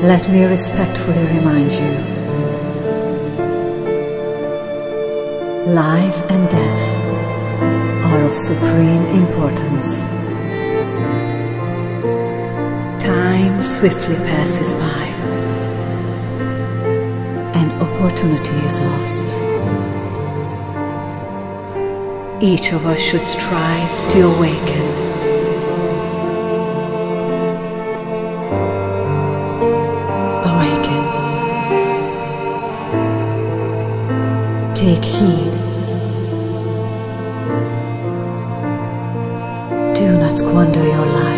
Let me respectfully remind you, life and death are of supreme importance. Time swiftly passes by, and opportunity is lost. Each of us should strive to awaken. Awaken. Take heed. Do not squander your life.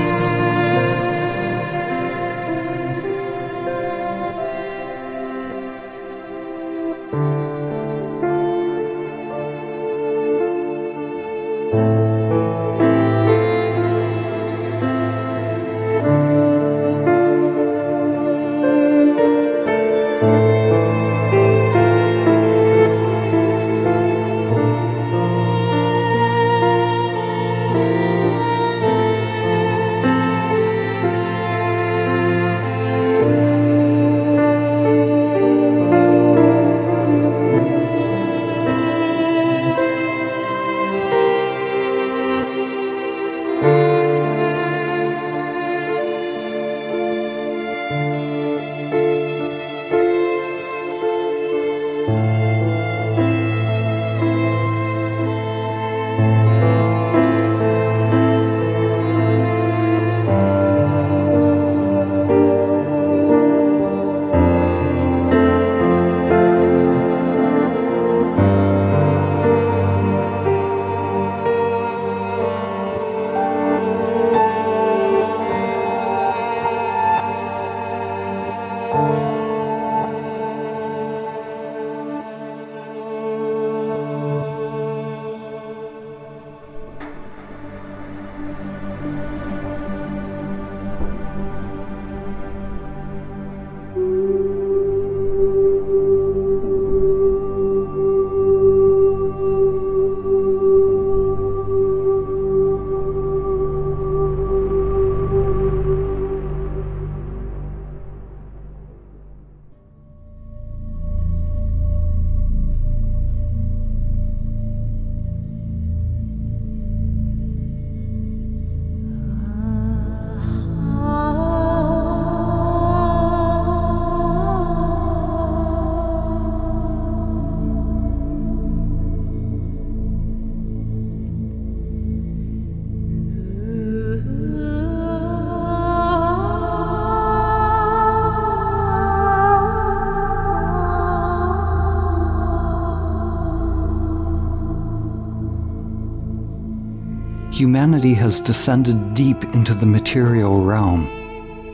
Humanity has descended deep into the material realm,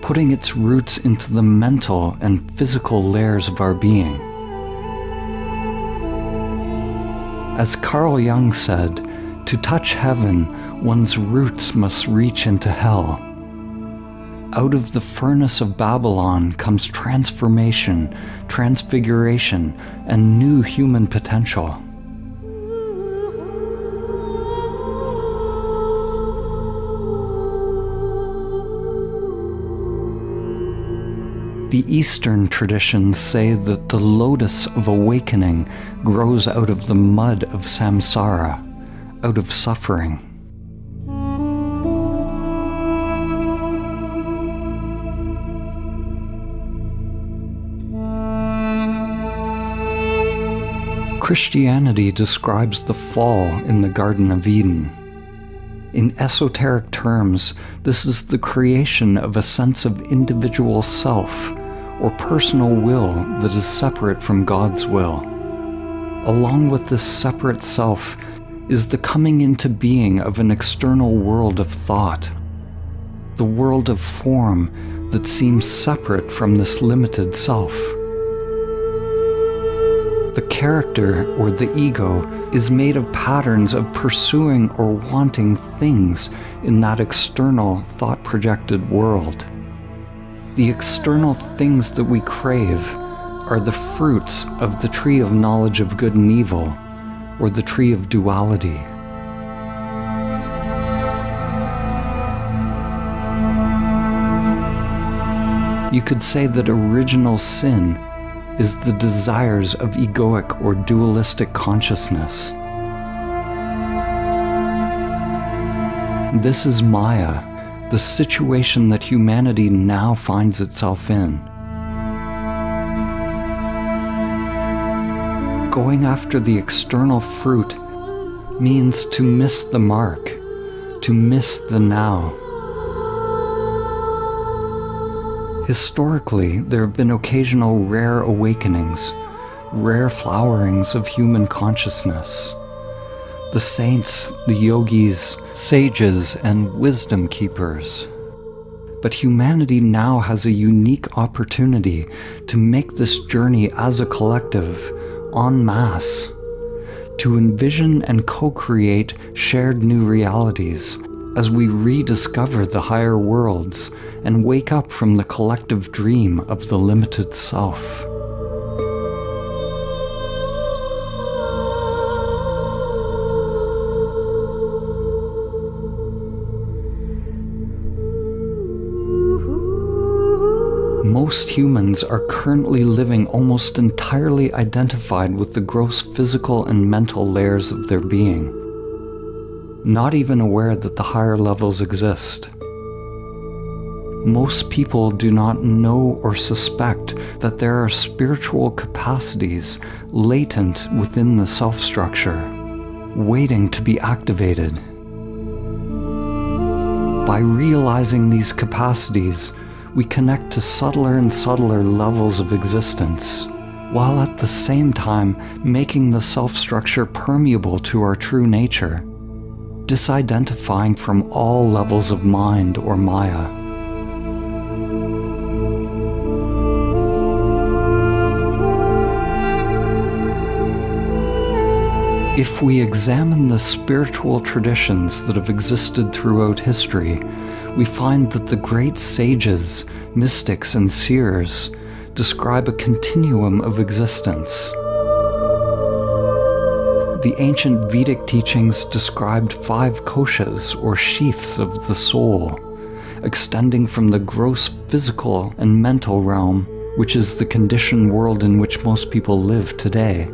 putting its roots into the mental and physical layers of our being. As Carl Jung said, to touch heaven, one's roots must reach into hell. Out of the furnace of Babylon comes transformation, transfiguration, and new human potential. The Eastern traditions say that the lotus of awakening grows out of the mud of samsara, out of suffering. Christianity describes the fall in the Garden of Eden. In esoteric terms, this is the creation of a sense of individual self, or personal will that is separate from God's will. Along with this separate self is the coming into being of an external world of thought, the world of form that seems separate from this limited self. The character, or the ego, is made of patterns of pursuing or wanting things in that external, thought-projected world. The external things that we crave are the fruits of the tree of knowledge of good and evil, or the tree of duality. You could say that original sin is the desires of egoic or dualistic consciousness. This is Maya, the situation that humanity now finds itself in. Going after the external fruit means to miss the mark, to miss the now. Historically, there have been occasional rare awakenings, rare flowerings of human consciousness. The saints, the yogis, sages, and wisdom keepers. But humanity now has a unique opportunity to make this journey as a collective, en masse, to envision and co-create shared new realities as we rediscover the higher worlds and wake up from the collective dream of the limited self. Most humans are currently living almost entirely identified with the gross physical and mental layers of their being, not even aware that the higher levels exist. Most people do not know or suspect that there are spiritual capacities latent within the self-structure, waiting to be activated. By realizing these capacities, we connect to subtler and subtler levels of existence, while at the same time making the self-structure permeable to our true nature, disidentifying from all levels of mind or Maya. If we examine the spiritual traditions that have existed throughout history, we find that the great sages, mystics, and seers describe a continuum of existence. The ancient Vedic teachings described 5 koshas, or sheaths of the soul, extending from the gross physical and mental realm, which is the conditioned world in which most people live today,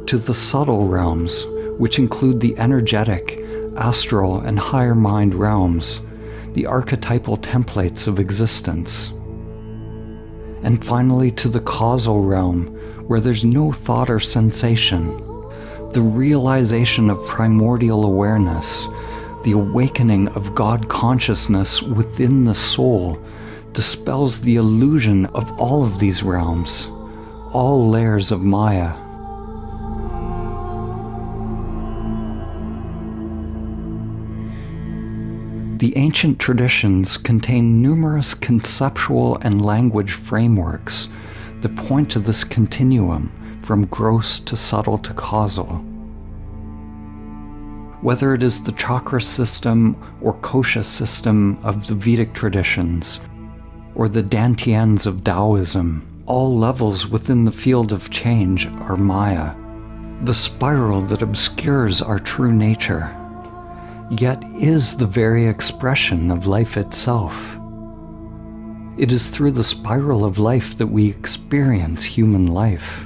to the subtle realms, which include the energetic, astral, and higher mind realms, the archetypal templates of existence. And finally to the causal realm, where there's no thought or sensation, the realization of primordial awareness, the awakening of God consciousness within the soul, dispels the illusion of all of these realms, all layers of Maya. The ancient traditions contain numerous conceptual and language frameworks that point to this continuum from gross to subtle to causal. Whether it is the chakra system or kosha system of the Vedic traditions, or the dantians of Taoism, all levels within the field of change are Maya, the spiral that obscures our true nature, yet is the very expression of life itself. It is through the spiral of life that we experience human life.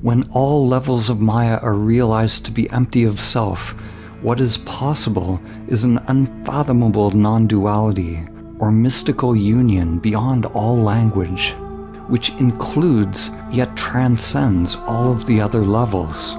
When all levels of Maya are realized to be empty of self, what is possible is an unfathomable non-duality or mystical union beyond all language, which includes yet transcends all of the other levels.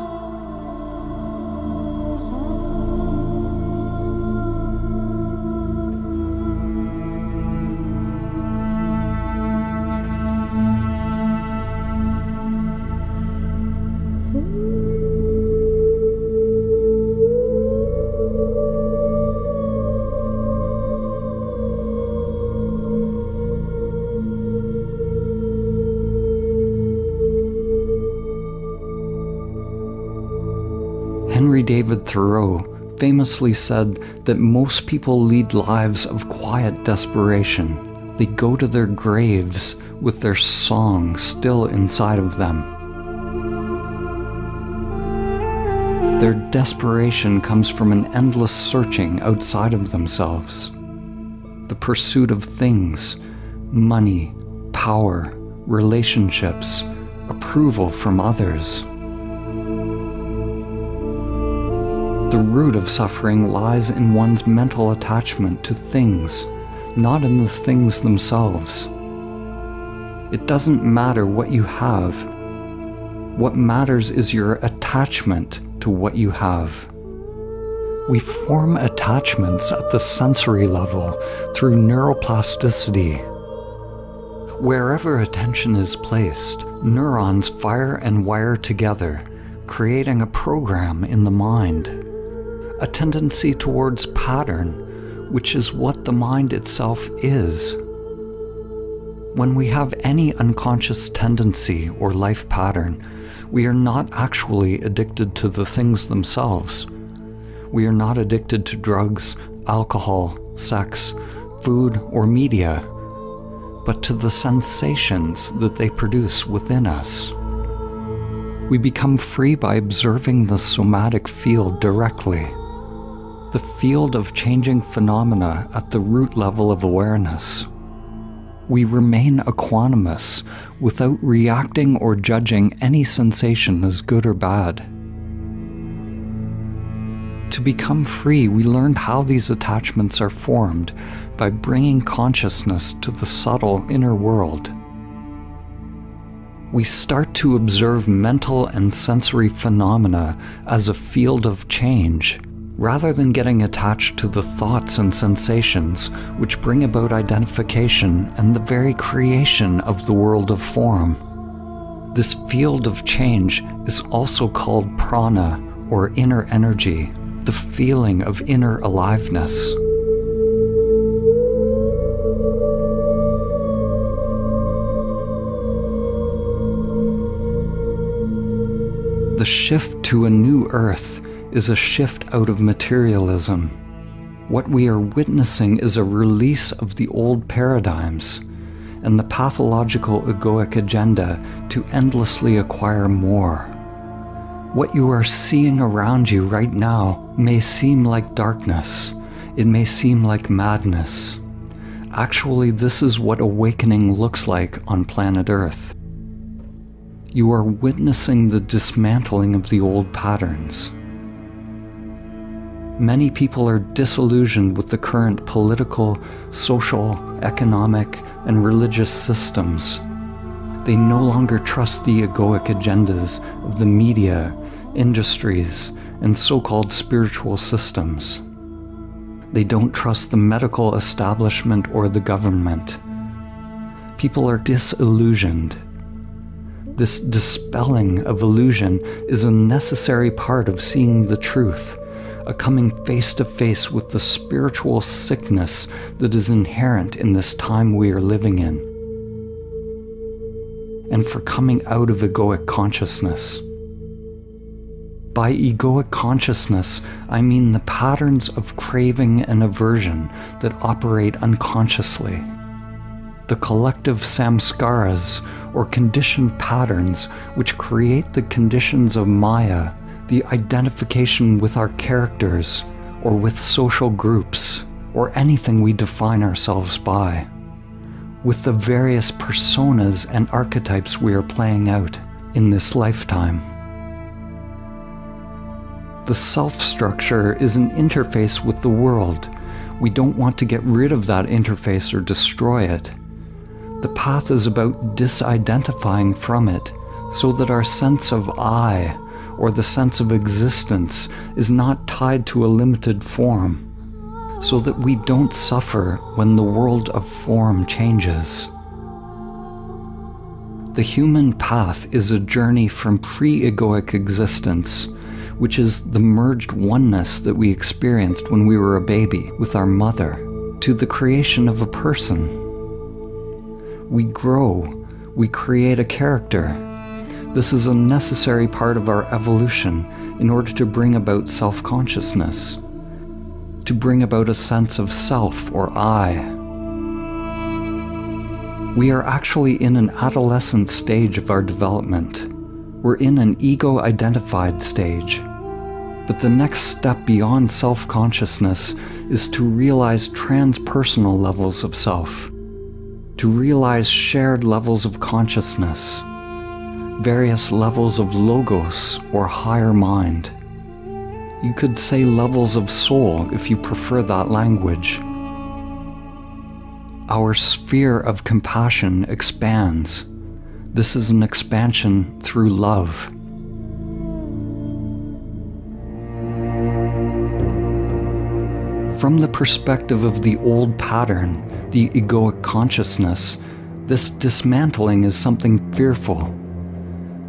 Henry David Thoreau famously said that most people lead lives of quiet desperation. They go to their graves with their song still inside of them. Their desperation comes from an endless searching outside of themselves, the pursuit of things, money, power, relationships, approval from others. The root of suffering lies in one's mental attachment to things, not in the things themselves. It doesn't matter what you have. What matters is your attachment to what you have. We form attachments at the sensory level through neuroplasticity. Wherever attention is placed, neurons fire and wire together, creating a program in the mind. A tendency towards pattern, which is what the mind itself is. When we have any unconscious tendency or life pattern, we are not actually addicted to the things themselves. We are not addicted to drugs, alcohol, sex, food, or media, but to the sensations that they produce within us. We become free by observing the somatic field directly, the field of changing phenomena at the root level of awareness. We remain equanimous without reacting or judging any sensation as good or bad. To become free, we learn how these attachments are formed by bringing consciousness to the subtle inner world. We start to observe mental and sensory phenomena as a field of change, rather than getting attached to the thoughts and sensations which bring about identification and the very creation of the world of form. This field of change is also called prana, or inner energy, the feeling of inner aliveness. The shift to a new earth is a shift out of materialism. What we are witnessing is a release of the old paradigms and the pathological egoic agenda to endlessly acquire more. What you are seeing around you right now may seem like darkness. It may seem like madness. Actually, this is what awakening looks like on planet Earth. You are witnessing the dismantling of the old patterns. Many people are disillusioned with the current political, social, economic, and religious systems. They no longer trust the egoic agendas of the media, industries, and so-called spiritual systems. They don't trust the medical establishment or the government. People are disillusioned. This dispelling of illusion is a necessary part of seeing the truth, a coming face to face with the spiritual sickness that is inherent in this time we are living in, and for coming out of egoic consciousness. By egoic consciousness, I mean the patterns of craving and aversion that operate unconsciously. The collective samskaras, or conditioned patterns, which create the conditions of Maya, the identification with our characters, or with social groups, or anything we define ourselves by, with the various personas and archetypes we are playing out in this lifetime. The self-structure is an interface with the world. We don't want to get rid of that interface or destroy it. The path is about disidentifying from it, so that our sense of I, or the sense of existence, is not tied to a limited form, so that we don't suffer when the world of form changes. The human path is a journey from pre-egoic existence, which is the merged oneness that we experienced when we were a baby with our mother, to the creation of a person. We grow, we create a character. This is a necessary part of our evolution in order to bring about self-consciousness, to bring about a sense of self or I. We are actually in an adolescent stage of our development. We're in an ego-identified stage. But the next step beyond self-consciousness is to realize transpersonal levels of self, to realize shared levels of consciousness, various levels of logos or higher mind. You could say levels of soul if you prefer that language. Our sphere of compassion expands. This is an expansion through love. From the perspective of the old pattern, the egoic consciousness, this dismantling is something fearful.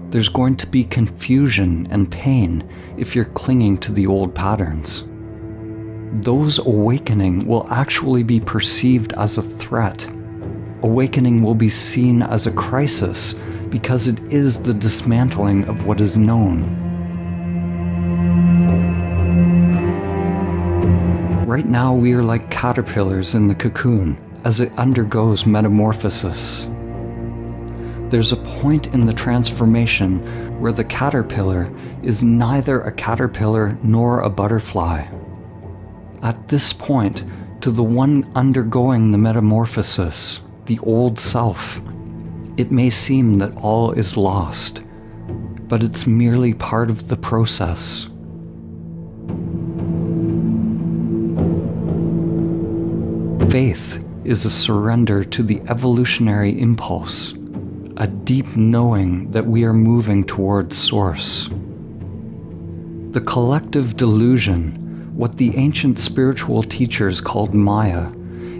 There's going to be confusion and pain if you're clinging to the old patterns. Those awakening will actually be perceived as a threat. Awakening will be seen as a crisis because it is the dismantling of what is known. Right now we are like caterpillars in the cocoon as it undergoes metamorphosis. There's a point in the transformation where the caterpillar is neither a caterpillar nor a butterfly. At this point, to the one undergoing the metamorphosis, the old self, it may seem that all is lost, but it's merely part of the process. Faith is a surrender to the evolutionary impulse, a deep knowing that we are moving towards Source. The collective delusion, what the ancient spiritual teachers called Maya,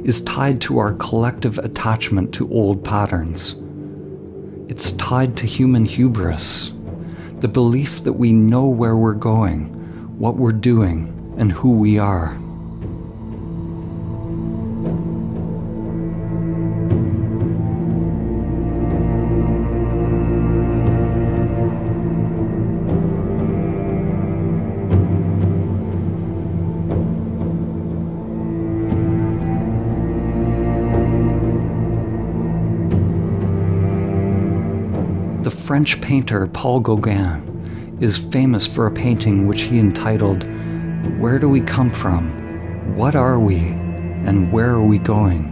is tied to our collective attachment to old patterns. It's tied to human hubris, the belief that we know where we're going, what we're doing, and who we are. The French painter Paul Gauguin is famous for a painting which he entitled, "Where do we come from? What are we? And where are we going?"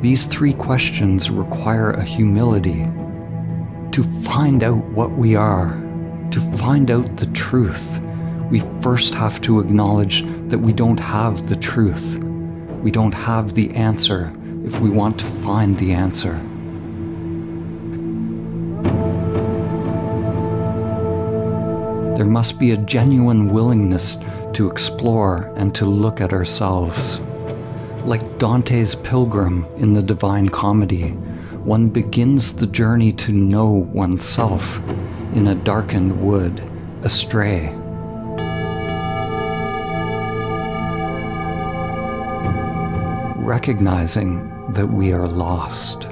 These three questions require a humility. To find out what we are, to find out the truth, we first have to acknowledge that we don't have the truth. We don't have the answer if we want to find the answer. There must be a genuine willingness to explore and to look at ourselves. Like Dante's pilgrim in the Divine Comedy, one begins the journey to know oneself in a darkened wood, astray. Recognizing that we are lost.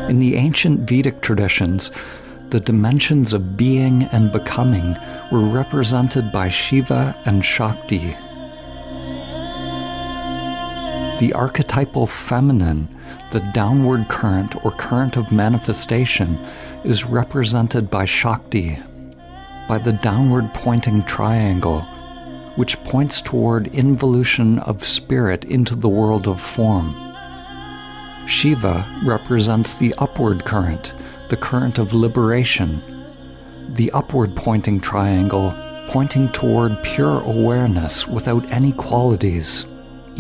In the ancient Vedic traditions, the dimensions of being and becoming were represented by Shiva and Shakti. The archetypal feminine, the downward current or current of manifestation, is represented by Shakti, by the downward pointing triangle, which points toward involution of spirit into the world of form. Shiva represents the upward current, the current of liberation, the upward pointing triangle pointing toward pure awareness without any qualities,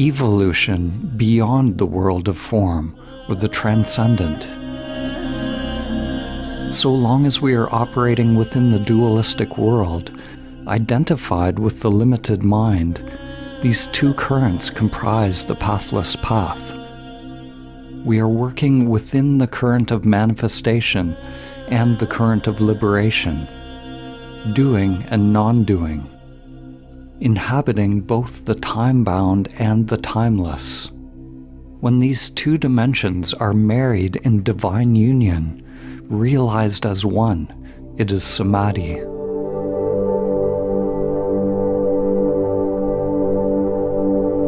evolution beyond the world of form or the transcendent. So long as we are operating within the dualistic world, identified with the limited mind, these two currents comprise the pathless path. We are working within the current of manifestation and the current of liberation, doing and non-doing, inhabiting both the time-bound and the timeless. When these two dimensions are married in divine union, realized as one, it is Samadhi.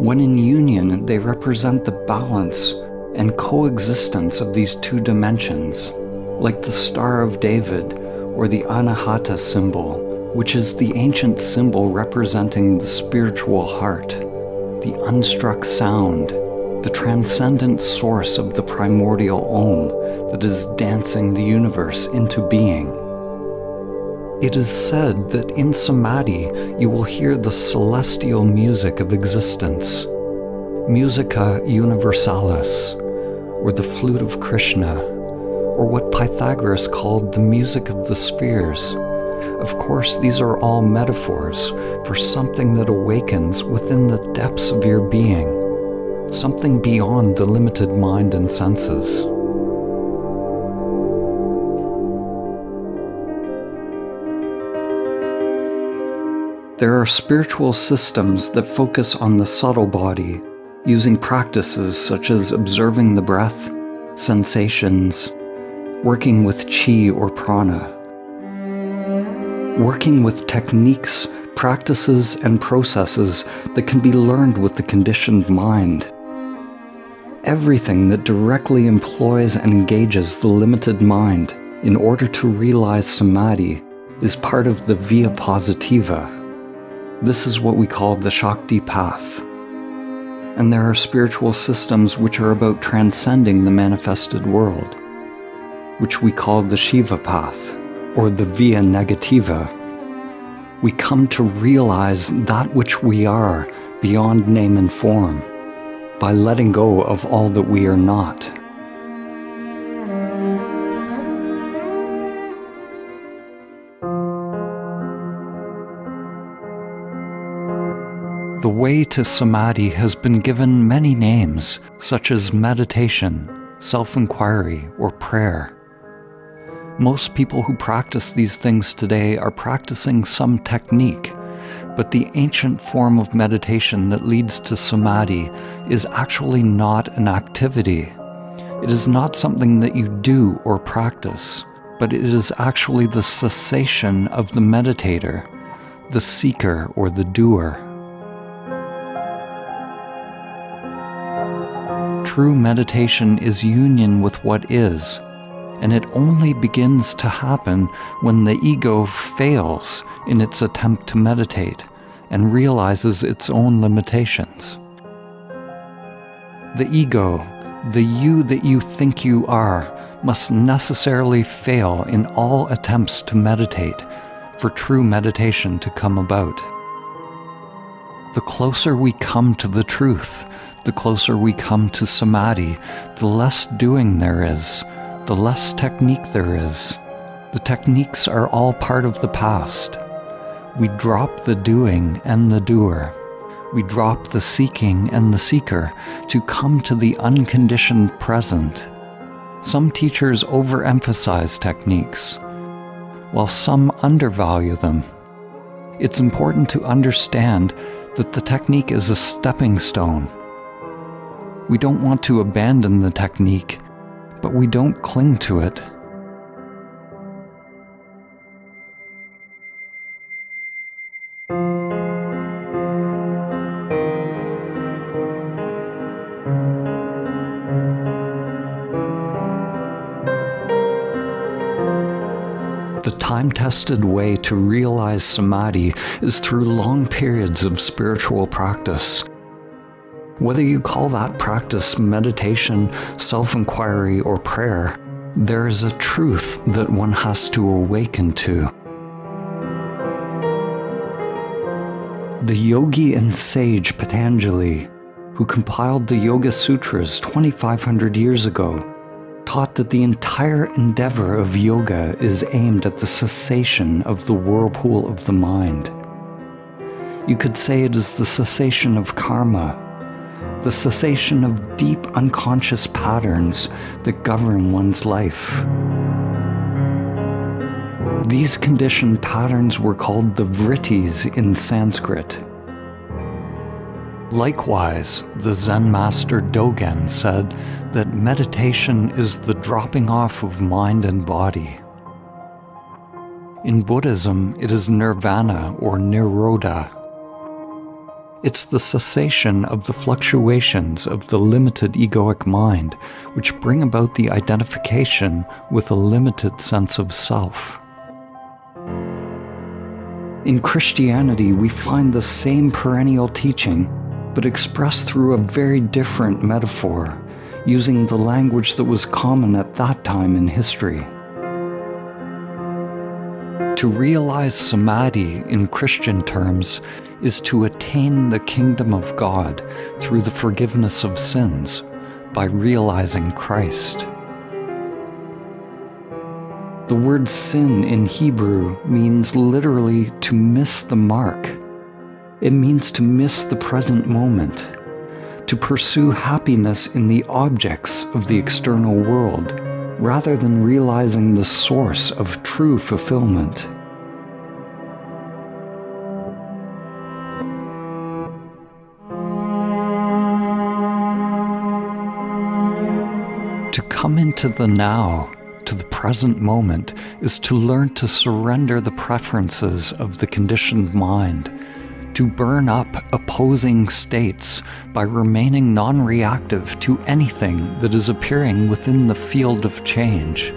When in union, they represent the balance and coexistence of these two dimensions, like the Star of David or the Anahata symbol, which is the ancient symbol representing the spiritual heart, the unstruck sound, the transcendent source of the primordial Om that is dancing the universe into being. It is said that in Samadhi you will hear the celestial music of existence, Musica Universalis, or the flute of Krishna, or what Pythagoras called the music of the spheres. Of course, these are all metaphors for something that awakens within the depths of your being, something beyond the limited mind and senses. There are spiritual systems that focus on the subtle body, using practices such as observing the breath, sensations, working with chi or prana, working with techniques, practices, and processes that can be learned with the conditioned mind. Everything that directly employs and engages the limited mind in order to realize Samadhi is part of the via positiva. This is what we call the Shakti path. And there are spiritual systems which are about transcending the manifested world, which we call the Shiva path, or the via negativa. We come to realize that which we are beyond name and form, by letting go of all that we are not. The way to Samadhi has been given many names, such as meditation, self-inquiry, or prayer. Most people who practice these things today are practicing some technique, but the ancient form of meditation that leads to Samadhi is actually not an activity. It is not something that you do or practice, but it is actually the cessation of the meditator, the seeker or the doer. True meditation is union with what is, and it only begins to happen when the ego fails in its attempt to meditate and realizes its own limitations. The ego, the you that you think you are, must necessarily fail in all attempts to meditate for true meditation to come about. The closer we come to the truth, the closer we come to Samadhi, the less doing there is, the less technique there is. The techniques are all part of the past. We drop the doing and the doer. We drop the seeking and the seeker to come to the unconditioned present. Some teachers overemphasize techniques, while some undervalue them. It's important to understand that the technique is a stepping stone. We don't want to abandon the technique, but we don't cling to it. The time-tested way to realize Samadhi is through long periods of spiritual practice. Whether you call that practice meditation, self-inquiry, or prayer, there is a truth that one has to awaken to. The yogi and sage Patanjali, who compiled the Yoga Sutras 2,500 years ago, taught that the entire endeavor of yoga is aimed at the cessation of the whirlpool of the mind. You could say it is the cessation of karma, the cessation of deep unconscious patterns that govern one's life. These conditioned patterns were called the vrittis in Sanskrit. Likewise, the Zen master Dogen said that meditation is the dropping off of mind and body. In Buddhism, it is nirvana or nirodha. It's the cessation of the fluctuations of the limited egoic mind, which bring about the identification with a limited sense of self. In Christianity, we find the same perennial teaching, but expressed through a very different metaphor, using the language that was common at that time in history. To realize Samadhi in Christian terms is to attain the kingdom of God through the forgiveness of sins by realizing Christ. The word sin in Hebrew means literally to miss the mark. It means to miss the present moment, to pursue happiness in the objects of the external world, rather than realizing the source of true fulfillment. To come into the now, to the present moment, is to learn to surrender the preferences of the conditioned mind, to burn up opposing states by remaining non-reactive to anything that is appearing within the field of change.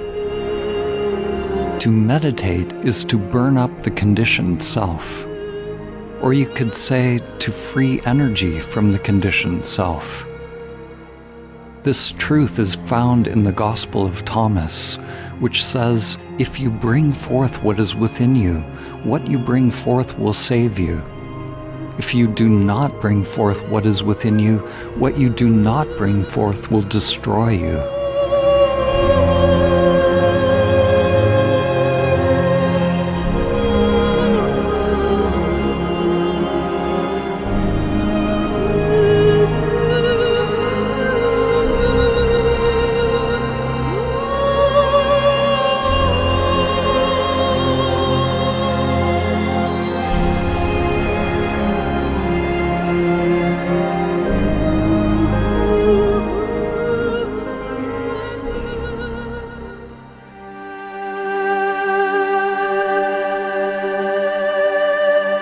To meditate is to burn up the conditioned self, or you could say to free energy from the conditioned self. This truth is found in the Gospel of Thomas, which says, "If you bring forth what is within you, what you bring forth will save you. If you do not bring forth what is within you, what you do not bring forth will destroy you."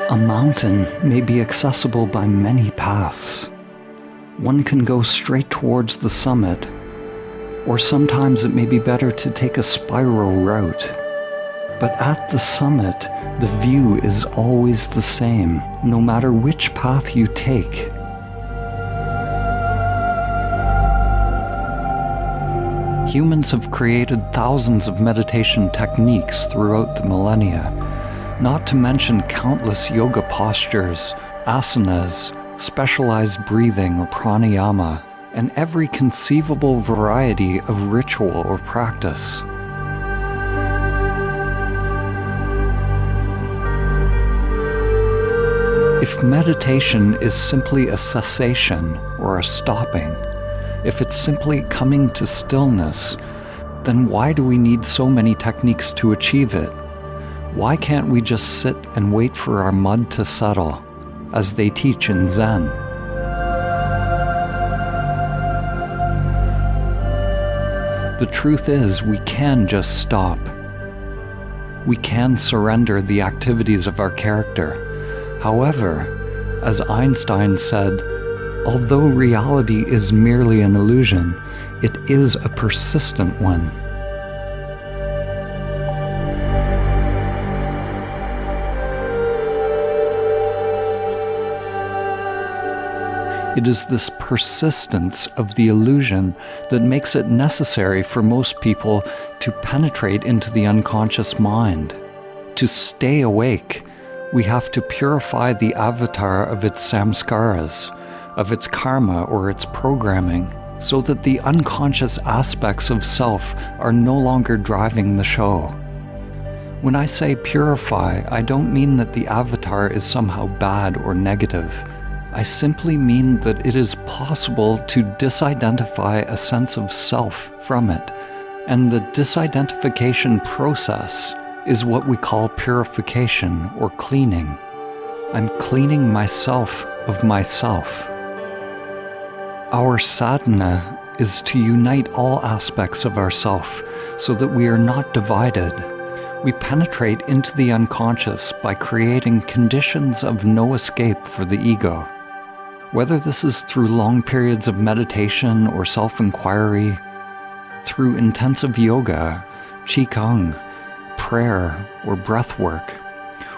A mountain may be accessible by many paths. One can go straight towards the summit, or sometimes it may be better to take a spiral route. But at the summit, the view is always the same, no matter which path you take. Humans have created thousands of meditation techniques throughout the millennia, not to mention countless yoga postures, asanas, specialized breathing or pranayama, and every conceivable variety of ritual or practice. If meditation is simply a cessation or a stopping, if it's simply coming to stillness, then why do we need so many techniques to achieve it? Why can't we just sit and wait for our mud to settle, as they teach in Zen? The truth is, we can just stop. We can surrender the activities of our character. However, as Einstein said, although reality is merely an illusion, it is a persistent one. It is this persistence of the illusion that makes it necessary for most people to penetrate into the unconscious mind. To stay awake, we have to purify the avatar of its samskaras, of its karma or its programming, so that the unconscious aspects of self are no longer driving the show. When I say purify, I don't mean that the avatar is somehow bad or negative. I simply mean that it is possible to disidentify a sense of self from it, and the disidentification process is what we call purification or cleaning. I'm cleaning myself of myself. Our sadhana is to unite all aspects of ourself so that we are not divided. We penetrate into the unconscious by creating conditions of no escape for the ego. Whether this is through long periods of meditation or self-inquiry, through intensive yoga, qigong, prayer or breath work,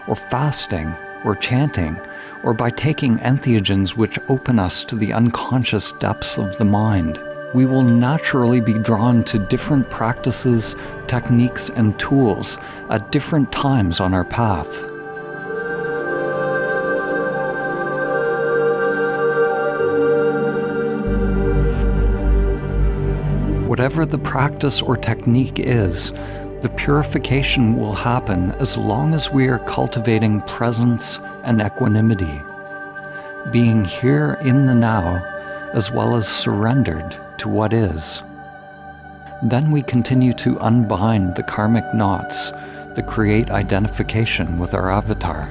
or fasting or chanting, or by taking entheogens which open us to the unconscious depths of the mind, we will naturally be drawn to different practices, techniques, and tools at different times on our path. Whatever the practice or technique is, the purification will happen as long as we are cultivating presence and equanimity, being here in the now, as well as surrendered to what is. Then we continue to unbind the karmic knots that create identification with our avatar.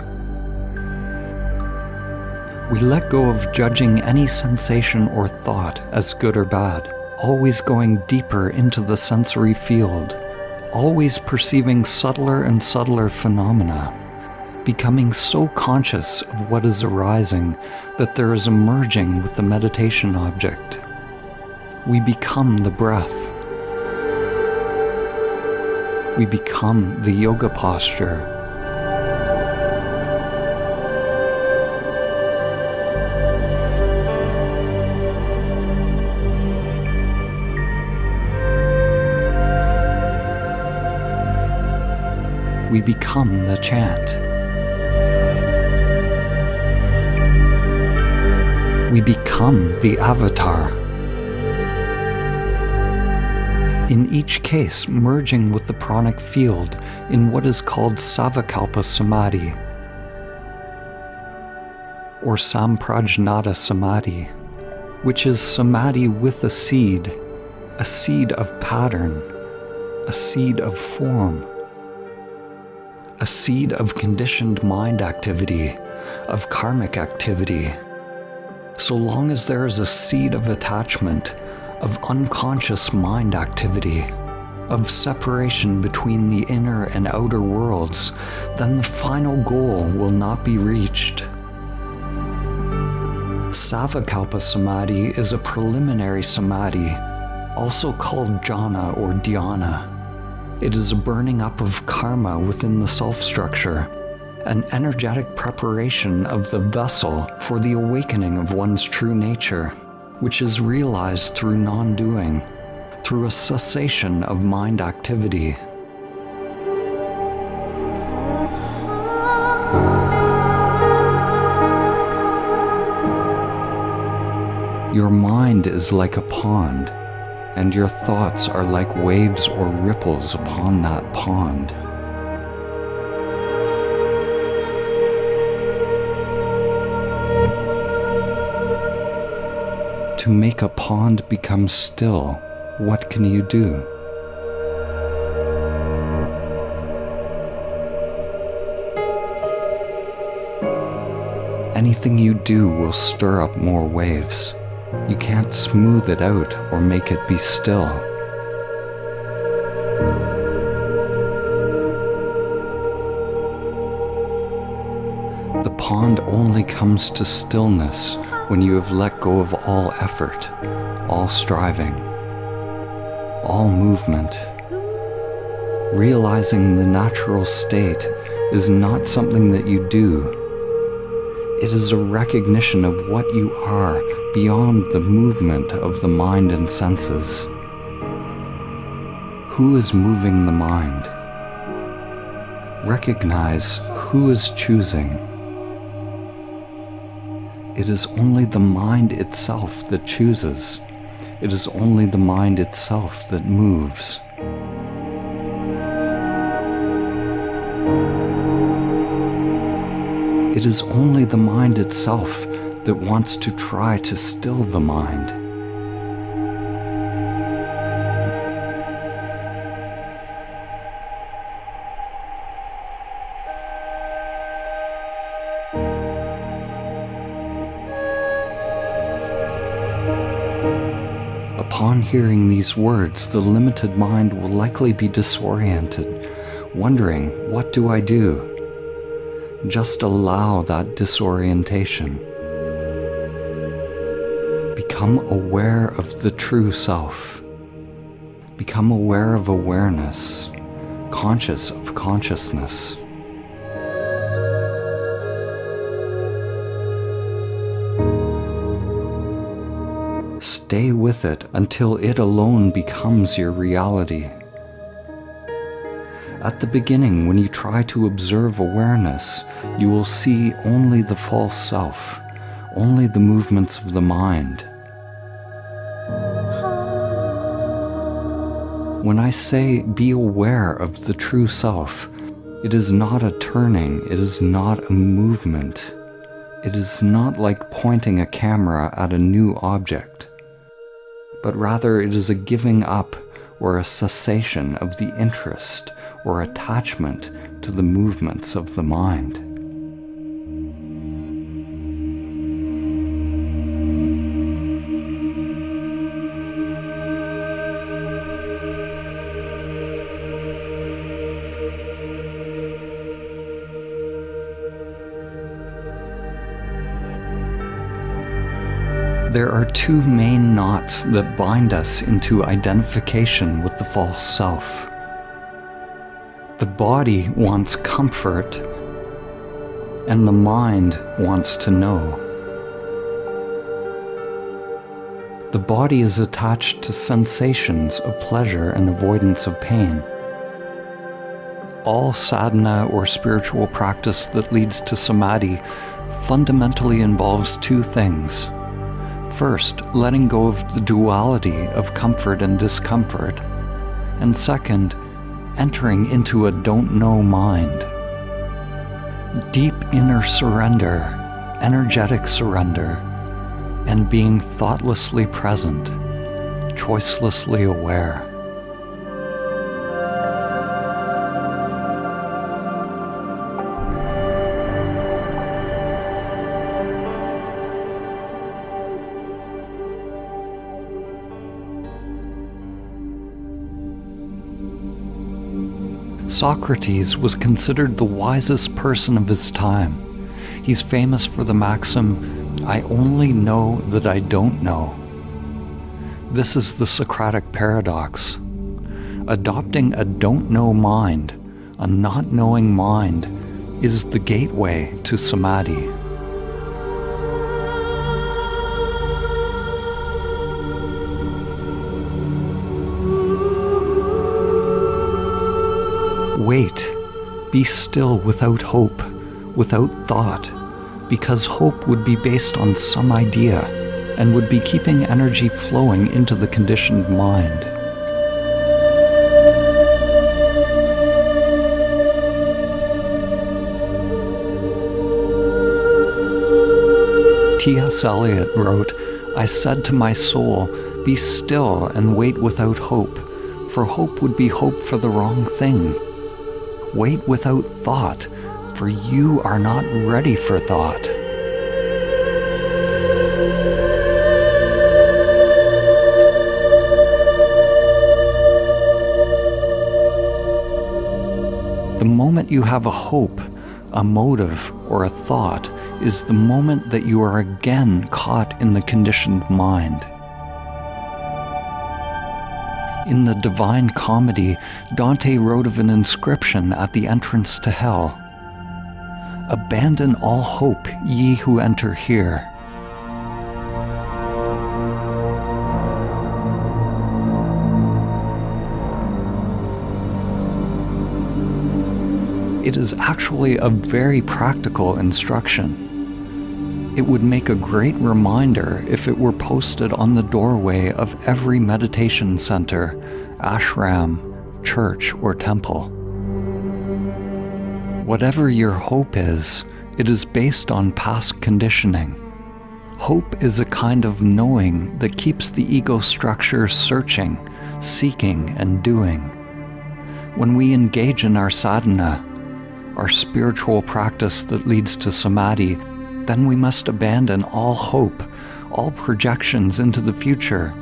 We let go of judging any sensation or thought as good or bad, always going deeper into the sensory field, always perceiving subtler and subtler phenomena, becoming so conscious of what is arising that there is a merging with the meditation object. We become the breath. We become the yoga posture. We become the chant. We become the avatar. In each case, merging with the pranic field in what is called Savikalpa Samadhi, or Samprajnata Samadhi, which is samadhi with a seed of pattern, a seed of form, a seed of conditioned mind activity, of karmic activity. So long as there is a seed of attachment, of unconscious mind activity, of separation between the inner and outer worlds, then the final goal will not be reached. Savikalpa Samadhi is a preliminary samadhi, also called jhana or dhyana. It is a burning up of karma within the self-structure, an energetic preparation of the vessel for the awakening of one's true nature, which is realized through non-doing, through a cessation of mind activity. Your mind is like a pond, and your thoughts are like waves or ripples upon that pond. To make a pond become still, what can you do? Anything you do will stir up more waves. You can't smooth it out or make it be still. The pond only comes to stillness when you have let go of all effort, all striving, all movement. Realizing the natural state is not something that you do. It is a recognition of what you are beyond the movement of the mind and senses. Who is moving the mind? Recognize who is choosing. It is only the mind itself that chooses. It is only the mind itself that moves. It is only the mind itself that wants to try to still the mind. Upon hearing these words, the limited mind will likely be disoriented, wondering, what do I do? Just allow that disorientation. Become aware of the true self. Become aware of awareness, conscious of consciousness. Stay with it until it alone becomes your reality. At the beginning, when you try to observe awareness, you will see only the false self, only the movements of the mind. When I say be aware of the true self, it is not a turning, it is not a movement. It is not like pointing a camera at a new object, but rather it is a giving up or a cessation of the interest or attachment to the movements of the mind. There are two main knots that bind us into identification with the false self. The body wants comfort, and the mind wants to know. The body is attached to sensations of pleasure and avoidance of pain. All sadhana or spiritual practice that leads to samadhi fundamentally involves two things. First, letting go of the duality of comfort and discomfort, and second, entering into a don't-know mind. Deep inner surrender, energetic surrender, and being thoughtlessly present, choicelessly aware. Socrates was considered the wisest person of his time. He's famous for the maxim, "I only know that I don't know." This is the Socratic paradox. Adopting a don't-know mind, a not-knowing mind, is the gateway to samadhi. Wait, be still without hope, without thought, because hope would be based on some idea and would be keeping energy flowing into the conditioned mind. T.S. Eliot wrote, "I said to my soul, be still and wait without hope, for hope would be hope for the wrong thing. Wait without thought, for you are not ready for thought." The moment you have a hope, a motive, or a thought is the moment that you are again caught in the conditioned mind. In the Divine Comedy, Dante wrote of an inscription at the entrance to hell. "Abandon all hope, ye who enter here." It is actually a very practical instruction. It would make a great reminder if it were posted on the doorway of every meditation center, ashram, church, or temple. Whatever your hope is, it is based on past conditioning. Hope is a kind of knowing that keeps the ego structure searching, seeking, and doing. When we engage in our sadhana, our spiritual practice that leads to samadhi, then we must abandon all hope, all projections into the future,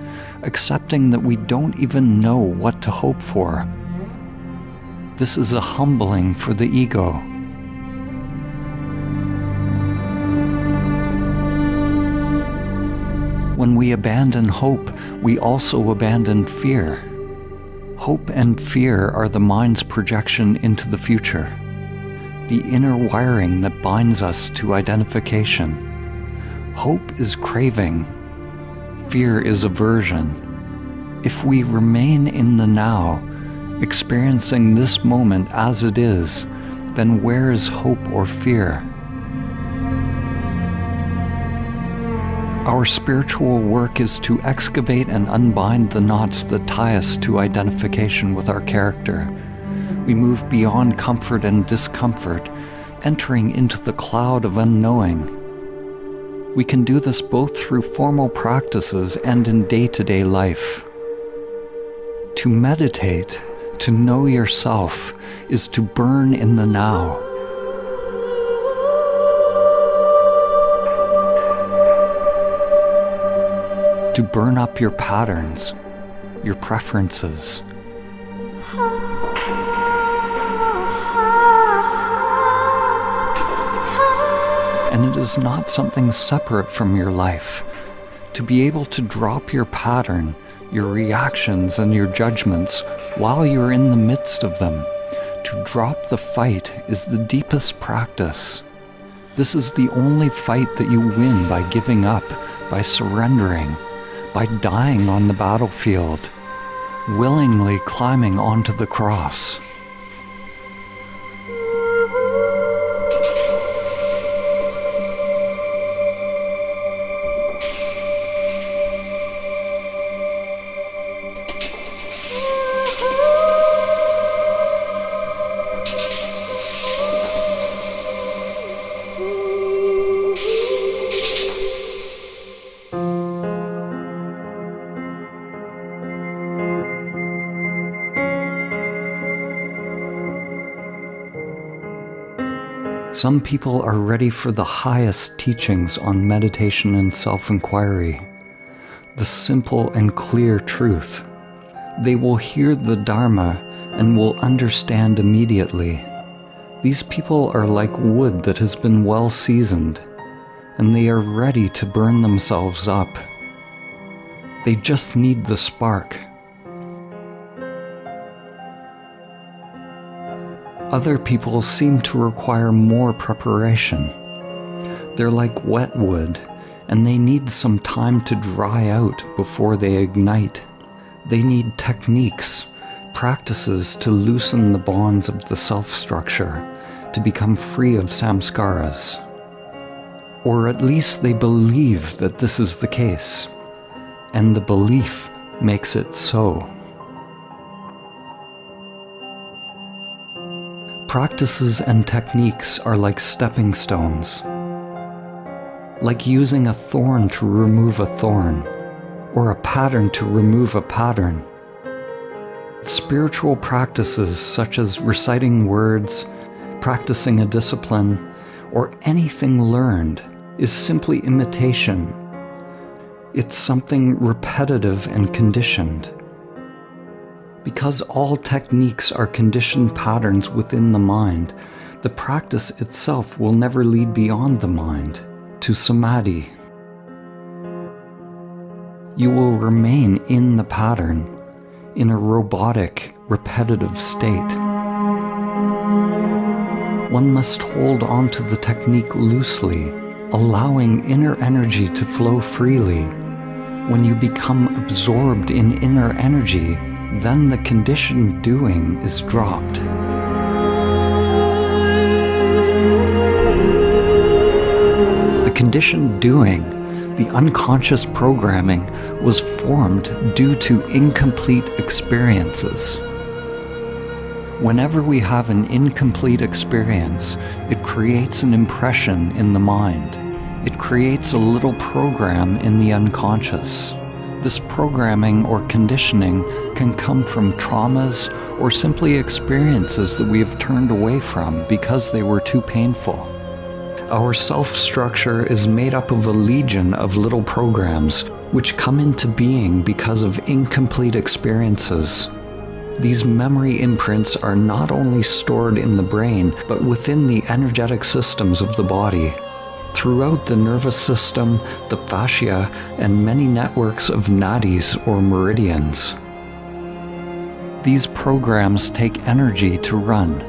accepting that we don't even know what to hope for. This is a humbling for the ego. When we abandon hope, we also abandon fear. Hope and fear are the mind's projection into the future, the inner wiring that binds us to identification. Hope is craving, fear is aversion. If we remain in the now, experiencing this moment as it is, then where is hope or fear? Our spiritual work is to excavate and unbind the knots that tie us to identification with our character. We move beyond comfort and discomfort, entering into the cloud of unknowing. We can do this both through formal practices and in day-to-day life. To meditate, to know yourself, is to burn in the now. To burn up your patterns, your preferences. And it is not something separate from your life. To be able to drop your pattern, your reactions and your judgments while you're in the midst of them. To drop the fight is the deepest practice. This is the only fight that you win by giving up, by surrendering, by dying on the battlefield, willingly climbing onto the cross. Some people are ready for the highest teachings on meditation and self-inquiry, the simple and clear truth. They will hear the Dharma and will understand immediately. These people are like wood that has been well seasoned, and they are ready to burn themselves up. They just need the spark. Other people seem to require more preparation. They're like wet wood, and they need some time to dry out before they ignite. They need techniques, practices to loosen the bonds of the self-structure, to become free of samskaras. Or at least they believe that this is the case, and the belief makes it so. Practices and techniques are like stepping stones, like using a thorn to remove a thorn, or a pattern to remove a pattern. Spiritual practices such as reciting words, practicing a discipline, or anything learned is simply imitation. It's something repetitive and conditioned. Because all techniques are conditioned patterns within the mind, the practice itself will never lead beyond the mind, to Samadhi. You will remain in the pattern, in a robotic, repetitive state. One must hold on to the technique loosely, allowing inner energy to flow freely. When you become absorbed in inner energy, then the conditioned doing is dropped. The conditioned doing, the unconscious programming, was formed due to incomplete experiences. Whenever we have an incomplete experience, it creates an impression in the mind. It creates a little program in the unconscious. This programming or conditioning can come from traumas or simply experiences that we have turned away from because they were too painful. Our self-structure is made up of a legion of little programs which come into being because of incomplete experiences. These memory imprints are not only stored in the brain, but within the energetic systems of the body. throughout the nervous system, the fascia, and many networks of nadis or meridians. These programs take energy to run.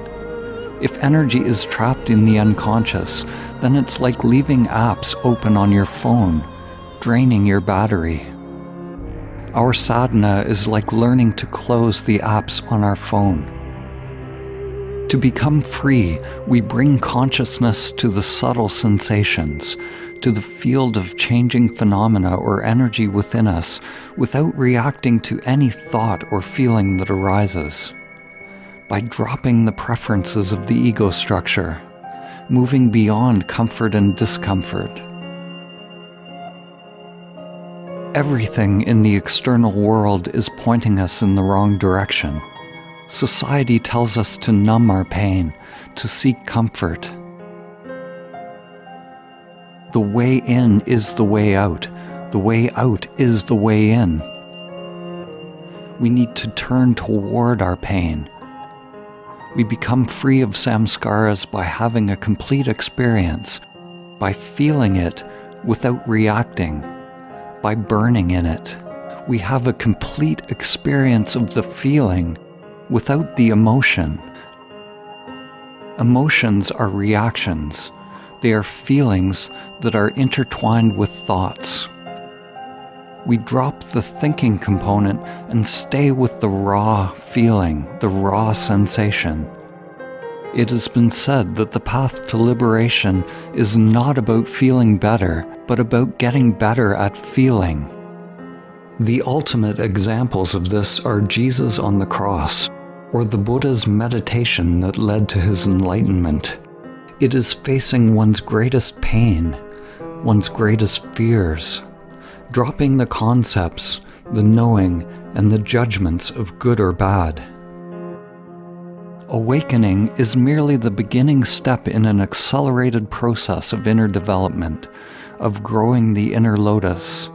If energy is trapped in the unconscious, then it's like leaving apps open on your phone, draining your battery. Our sadhana is like learning to close the apps on our phone. To become free, we bring consciousness to the subtle sensations, to the field of changing phenomena or energy within us, without reacting to any thought or feeling that arises. By dropping the preferences of the ego structure, moving beyond comfort and discomfort. Everything in the external world is pointing us in the wrong direction. Society tells us to numb our pain, to seek comfort. The way in is the way out. The way out is the way in. We need to turn toward our pain. We become free of samskaras by having a complete experience, by feeling it without reacting, by burning in it. We have a complete experience of the feeling without the emotion. Emotions are reactions. They are feelings that are intertwined with thoughts. We drop the thinking component and stay with the raw feeling, the raw sensation. It has been said that the path to liberation is not about feeling better, but about getting better at feeling. The ultimate examples of this are Jesus on the cross, or the Buddha's meditation that led to his enlightenment. It is facing one's greatest pain, one's greatest fears, dropping the concepts, the knowing, and the judgments of good or bad. Awakening is merely the beginning step in an accelerated process of inner development, of growing the inner lotus,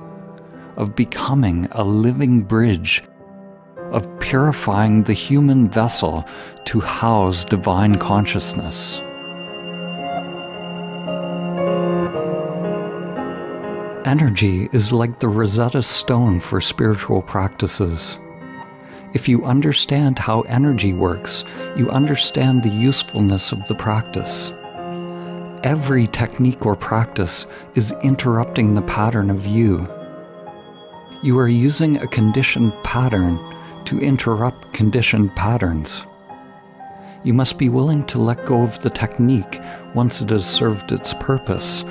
of becoming a living bridge, of purifying the human vessel to house divine consciousness. Energy is like the Rosetta Stone for spiritual practices. If you understand how energy works, you understand the usefulness of the practice. Every technique or practice is interrupting the pattern of you. You are using a conditioned pattern to interrupt conditioned patterns. You must be willing to let go of the technique once it has served its purpose.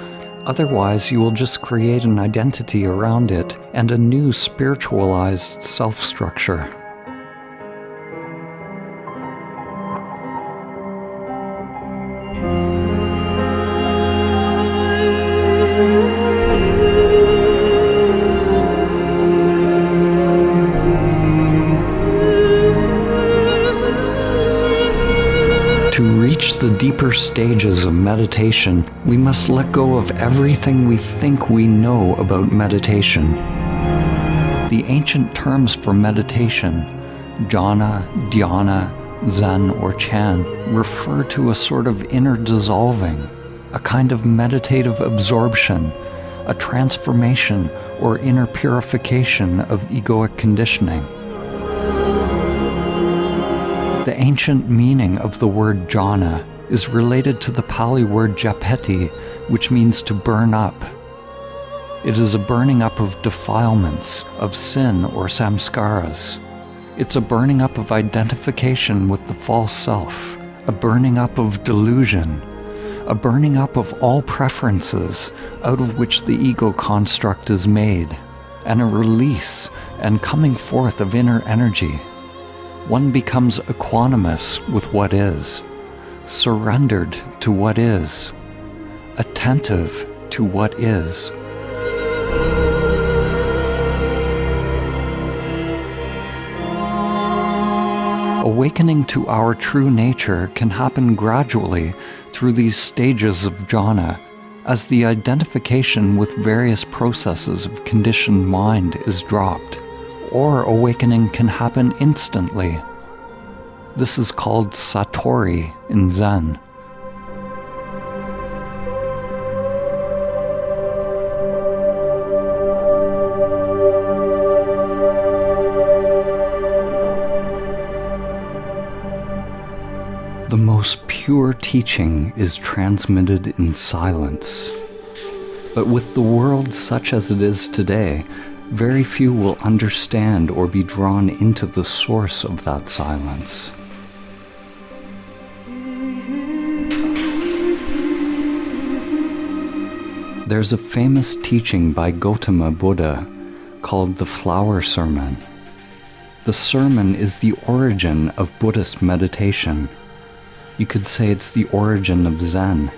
Otherwise, you will just create an identity around it and a new spiritualized self-structure. The deeper stages of meditation, we must let go of everything we think we know about meditation. The ancient terms for meditation, jhana, dhyana, zen, or chan, refer to a sort of inner dissolving, a kind of meditative absorption, a transformation or inner purification of egoic conditioning. The ancient meaning of the word jhana is related to the Pali word japeti, which means to burn up. It is a burning up of defilements, of sin or samskaras. It's a burning up of identification with the false self, a burning up of delusion, a burning up of all preferences out of which the ego construct is made, and a release and coming forth of inner energy. One becomes equanimous with what is, surrendered to what is, attentive to what is. Awakening to our true nature can happen gradually through these stages of jhana, as the identification with various processes of conditioned mind is dropped, or awakening can happen instantly. This is called satori in Zen. The most pure teaching is transmitted in silence. But with the world such as it is today, very few will understand or be drawn into the source of that silence. There's a famous teaching by Gautama Buddha called the Flower Sermon. The sermon is the origin of Buddhist meditation. You could say it's the origin of Zen.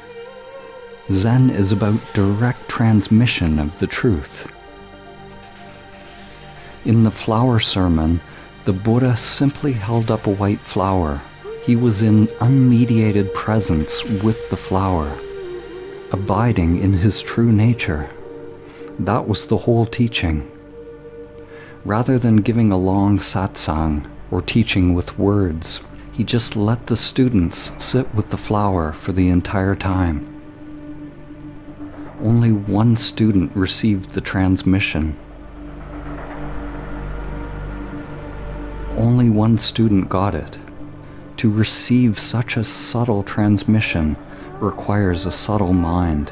Zen is about direct transmission of the truth. In the Flower Sermon, the Buddha simply held up a white flower. He was in unmediated presence with the flower, abiding in his true nature. That was the whole teaching. Rather than giving a long satsang or teaching with words, he just let the students sit with the flower for the entire time. Only one student received the transmission. Only one student got it. To receive such a subtle transmission requires a subtle mind.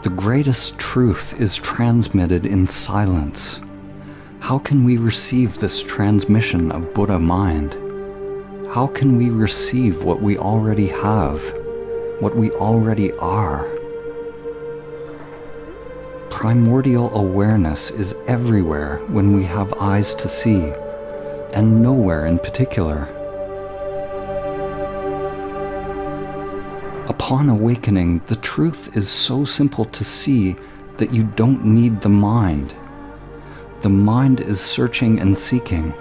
The greatest truth is transmitted in silence. How can we receive this transmission of Buddha mind? How can we receive what we already have, what we already are? Primordial awareness is everywhere when we have eyes to see, and nowhere in particular. Upon awakening, the truth is so simple to see that you don't need the mind. The mind is searching and seeking.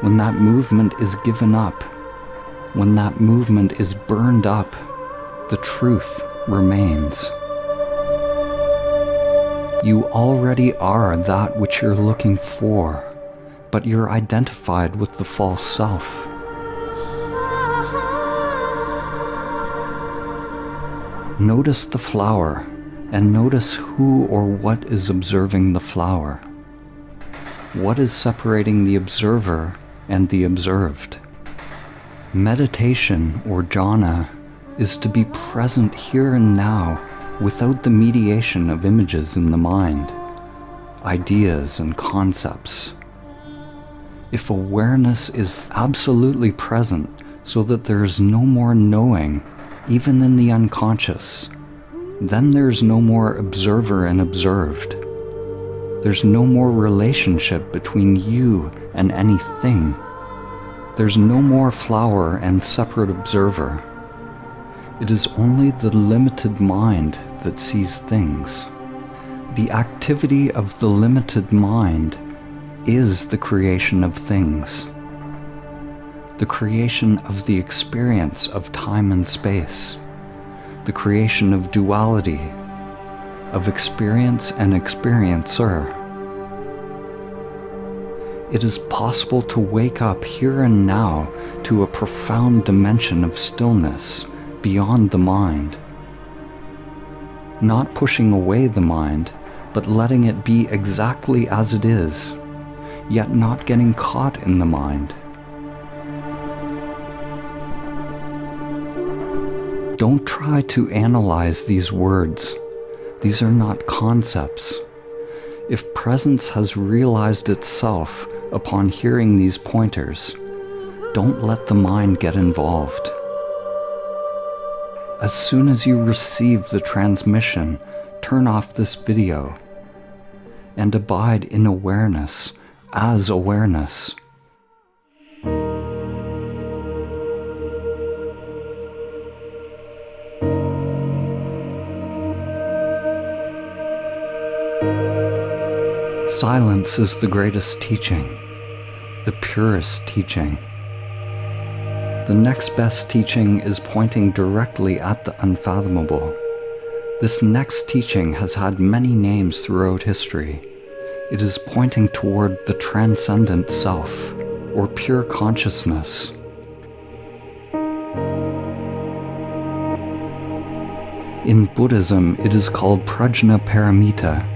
When that movement is given up, when that movement is burned up, the truth remains. You already are that which you're looking for, but you're identified with the false self. Notice the flower, and notice who or what is observing the flower. What is separating the observer and the observed? Meditation, or jhana, is to be present here and now without the mediation of images in the mind, ideas and concepts. If awareness is absolutely present so that there is no more knowing, even in the unconscious, then there's no more observer and observed. There's no more relationship between you and anything. There's no more flower and separate observer. It is only the limited mind that sees things. The activity of the limited mind is the creation of things. The creation of the experience of time and space. The creation of duality, of experience and experiencer. It is possible to wake up here and now to a profound dimension of stillness beyond the mind. Not pushing away the mind, but letting it be exactly as it is, yet not getting caught in the mind. Don't try to analyze these words. These are not concepts. If presence has realized itself upon hearing these pointers, don't let the mind get involved. As soon as you receive the transmission, turn off this video and abide in awareness as awareness. Silence is the greatest teaching, the purest teaching. The next best teaching is pointing directly at the unfathomable. This next teaching has had many names throughout history. It is pointing toward the transcendent self, or pure consciousness. In Buddhism, it is called Prajna Paramita,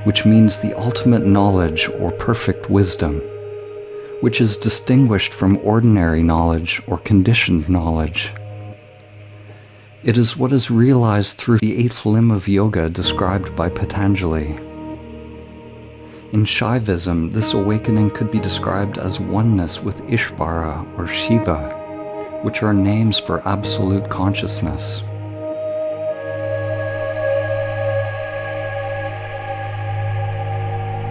which means the ultimate knowledge or perfect wisdom. which is distinguished from ordinary knowledge or conditioned knowledge. It is what is realized through the eighth limb of yoga described by Patanjali. In Shaivism, this awakening could be described as oneness with Ishvara or Shiva, which are names for absolute consciousness.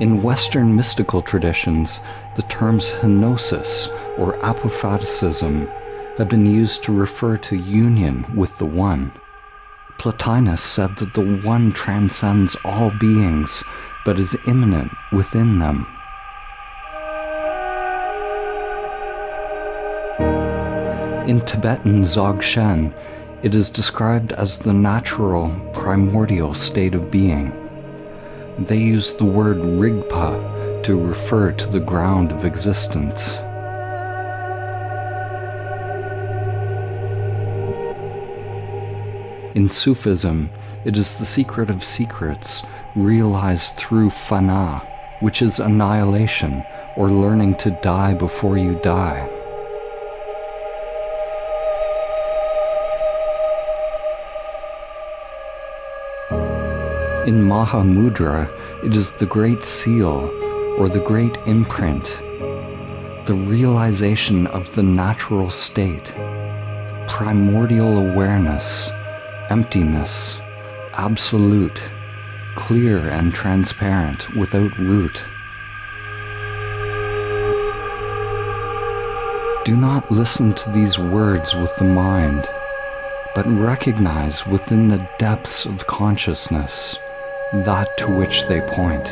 In Western mystical traditions, the terms henosis or apophaticism have been used to refer to union with the One. Plotinus said that the One transcends all beings, but is immanent within them. In Tibetan Dzogchen, it is described as the natural, primordial state of being. They use the word Rigpa to refer to the ground of existence. In Sufism, it is the secret of secrets realized through fana, which is annihilation, or learning to die before you die. In Mahamudra, it is the Great Seal, or the Great Imprint, the realization of the natural state, primordial awareness, emptiness, absolute, clear and transparent, without root. Do not listen to these words with the mind, but recognize within the depths of consciousness that to which they point.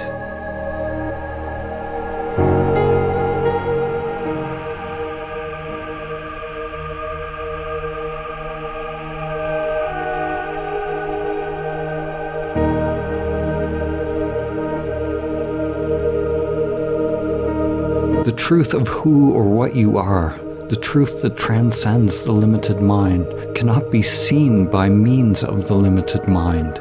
The truth of who or what you are, the truth that transcends the limited mind, cannot be seen by means of the limited mind.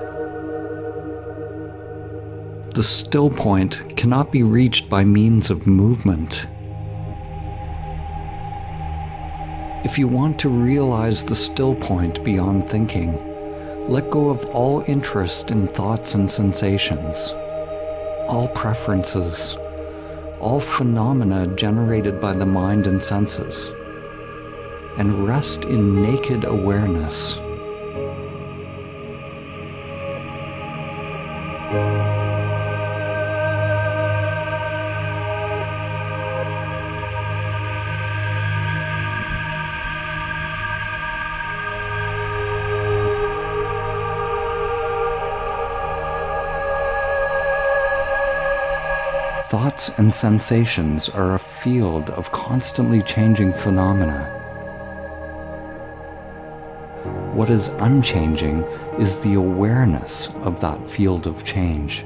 The still point cannot be reached by means of movement. If you want to realize the still point beyond thinking, let go of all interest in thoughts and sensations, all preferences, all phenomena generated by the mind and senses, and rest in naked awareness. Thoughts and sensations are a field of constantly changing phenomena. What is unchanging is the awareness of that field of change.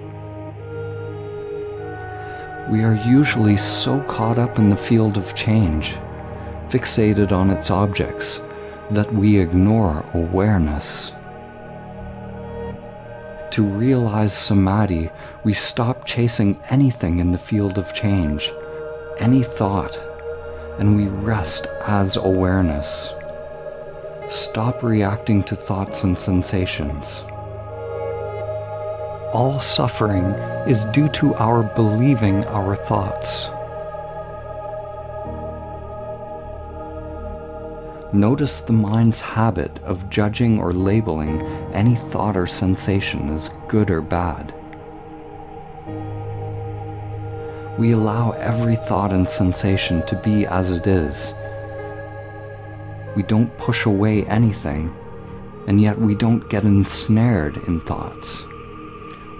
We are usually so caught up in the field of change, fixated on its objects, that we ignore awareness. To realize Samadhi, we stop chasing anything in the field of change, any thought, and we rest as awareness. Stop reacting to thoughts and sensations. All suffering is due to our believing our thoughts. Notice the mind's habit of judging or labeling any thought or sensation as good or bad. We allow every thought and sensation to be as it is. We don't push away anything, and yet we don't get ensnared in thoughts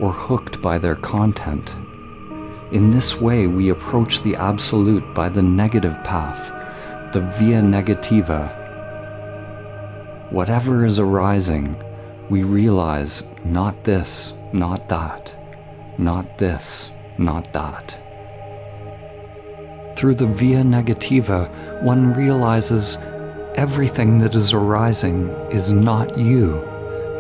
or hooked by their content. In this way, we approach the Absolute by the negative path, the via negativa. Whatever is arising, we realize not this, not that, not this, not that. Through the via negativa, one realizes everything that is arising is not you.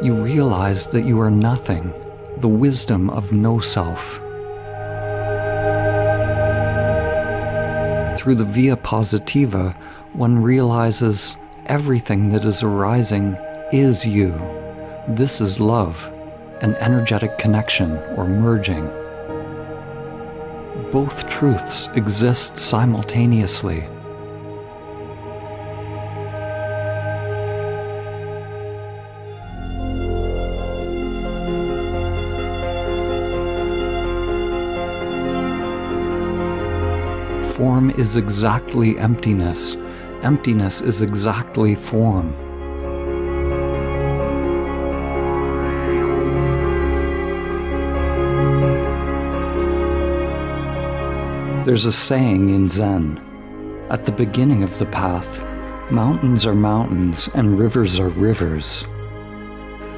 You realize that you are nothing, the wisdom of no self. Through the via positiva, one realizes everything that is arising is you. This is love, an energetic connection or merging. Both truths exist simultaneously. Form is exactly emptiness. Emptiness is exactly form. There's a saying in Zen, at the beginning of the path, mountains are mountains and rivers are rivers.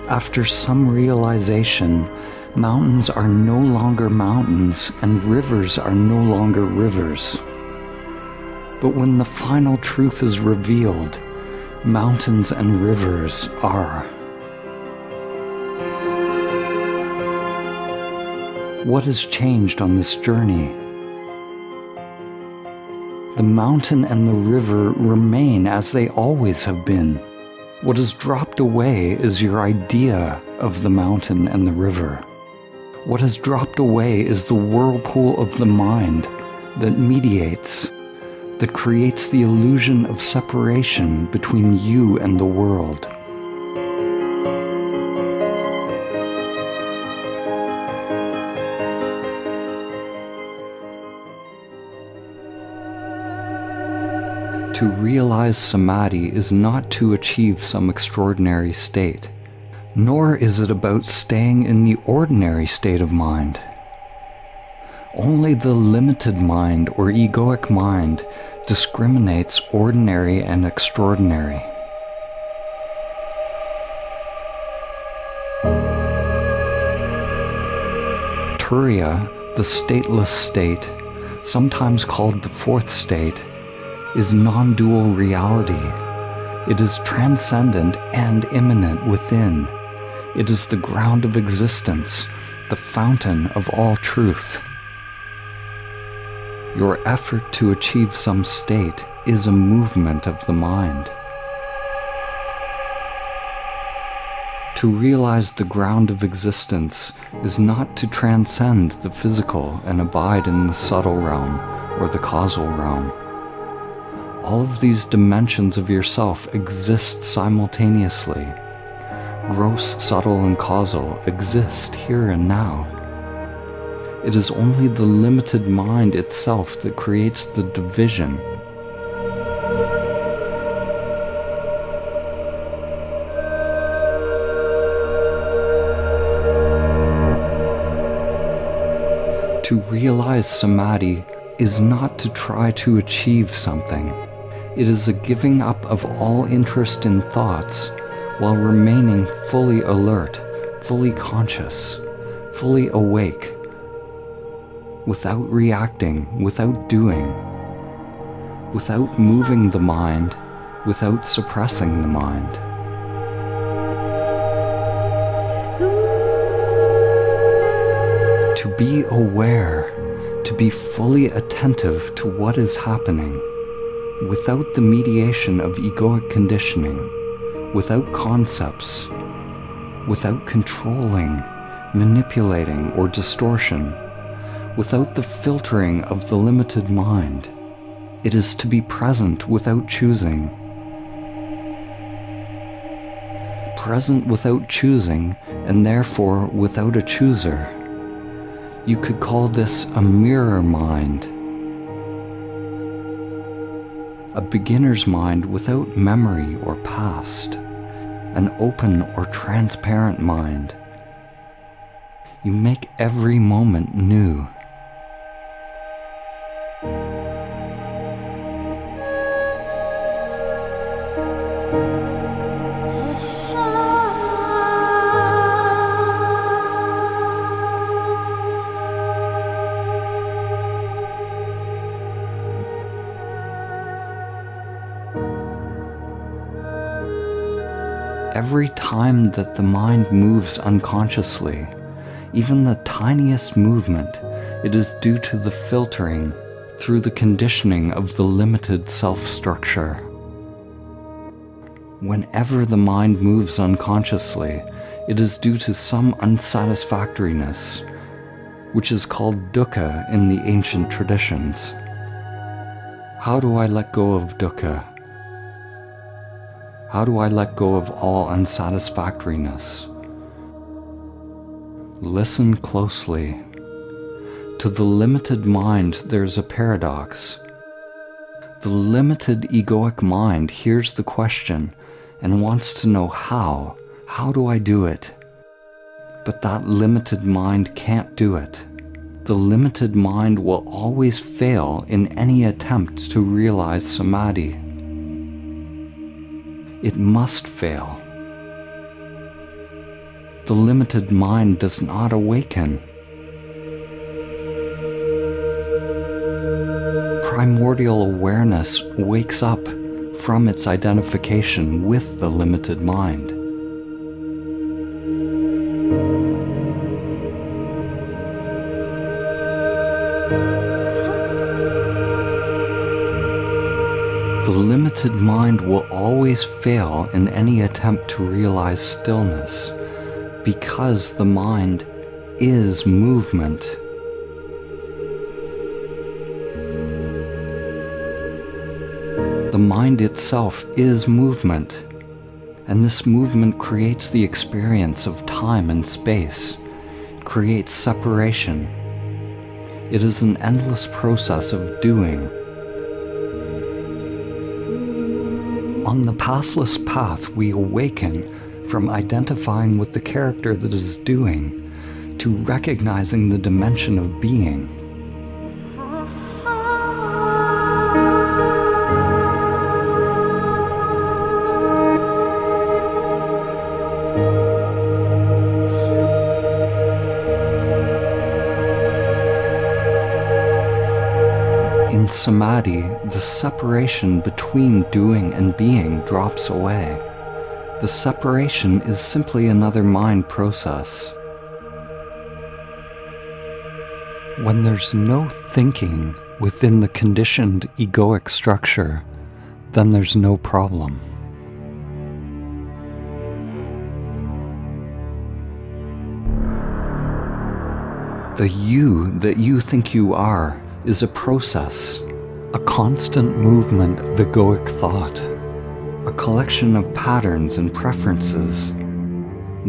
After some realization, mountains are no longer mountains and rivers are no longer rivers. But when the final truth is revealed, mountains and rivers are. What has changed on this journey? The mountain and the river remain as they always have been. What has dropped away is your idea of the mountain and the river. What has dropped away is the whirlpool of the mind that mediates, that creates the illusion of separation between you and the world. To realize Samadhi is not to achieve some extraordinary state, nor is it about staying in the ordinary state of mind. Only the limited mind or egoic mind discriminates ordinary and extraordinary. Turiya, the stateless state, sometimes called the fourth state, is non-dual reality. It is transcendent and immanent within. It is the ground of existence, the fountain of all truth. Your effort to achieve some state is a movement of the mind. To realize the ground of existence is not to transcend the physical and abide in the subtle realm or the causal realm. All of these dimensions of yourself exist simultaneously. Gross, subtle, and causal exist here and now. It is only the limited mind itself that creates the division. To realize Samadhi is not to try to achieve something. It is a giving up of all interest in thoughts while remaining fully alert, fully conscious, fully awake, without reacting, without doing, without moving the mind, without suppressing the mind. To be aware, to be fully attentive to what is happening, without the mediation of egoic conditioning, without concepts, without controlling, manipulating, or distortion, without the filtering of the limited mind. It is to be present without choosing. Present without choosing, and therefore without a chooser. You could call this a mirror mind. A beginner's mind without memory or past, an open or transparent mind. You make every moment new. Every time that the mind moves unconsciously, even the tiniest movement, it is due to the filtering, through the conditioning of the limited self-structure. Whenever the mind moves unconsciously, it is due to some unsatisfactoriness, which is called dukkha in the ancient traditions. How do I let go of dukkha? How do I let go of all unsatisfactoriness? Listen closely. To the limited mind, there is a paradox. The limited egoic mind hears the question and wants to know how. How do I do it? But that limited mind can't do it. The limited mind will always fail in any attempt to realize Samadhi. It must fail. The limited mind does not awaken. Primordial awareness wakes up from its identification with the limited mind. The limited mind will always fail in any attempt to realize stillness, because the mind is movement. The mind itself is movement, and this movement creates the experience of time and space, creates separation. It is an endless process of doing. On the passless path, we awaken from identifying with the character that is doing to recognizing the dimension of being. In Samadhi, the separation between doing and being drops away. The separation is simply another mind process. When there's no thinking within the conditioned egoic structure, then there's no problem. The you that you think you are is a process, a constant movement of egoic thought, a collection of patterns and preferences.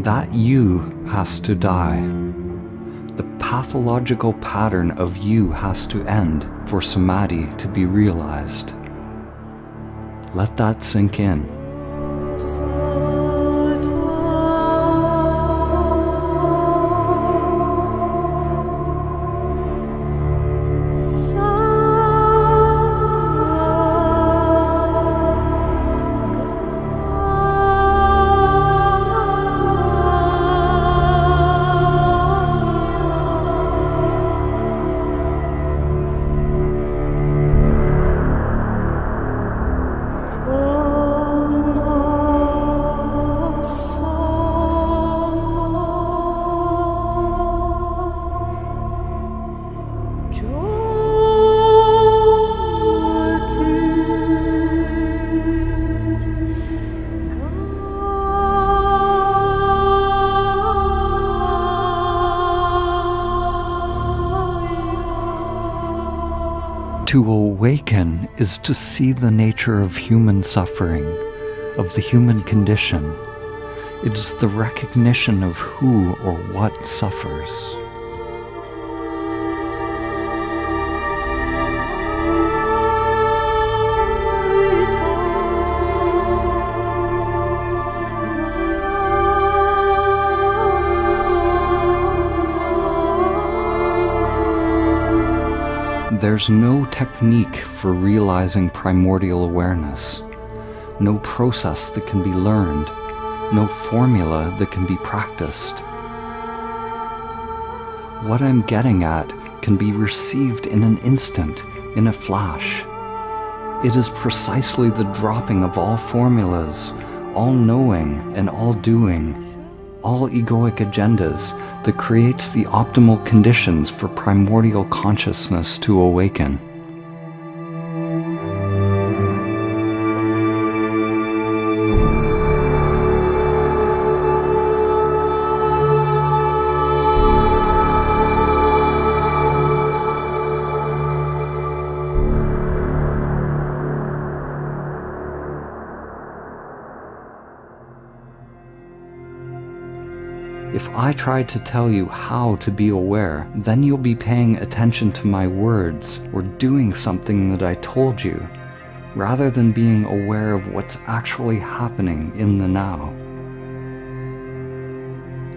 That you has to die. The pathological pattern of you has to end for Samadhi to be realized. Let that sink in. To awaken is to see the nature of human suffering, of the human condition. It is the recognition of who or what suffers. There's no technique for realizing primordial awareness, no process that can be learned, no formula that can be practiced. What I'm getting at can be received in an instant, in a flash. It is precisely the dropping of all formulas, all knowing and all doing, all egoic agendas that creates the optimal conditions for primordial consciousness to awaken. If I try to tell you how to be aware, then you'll be paying attention to my words or doing something that I told you, rather than being aware of what's actually happening in the now.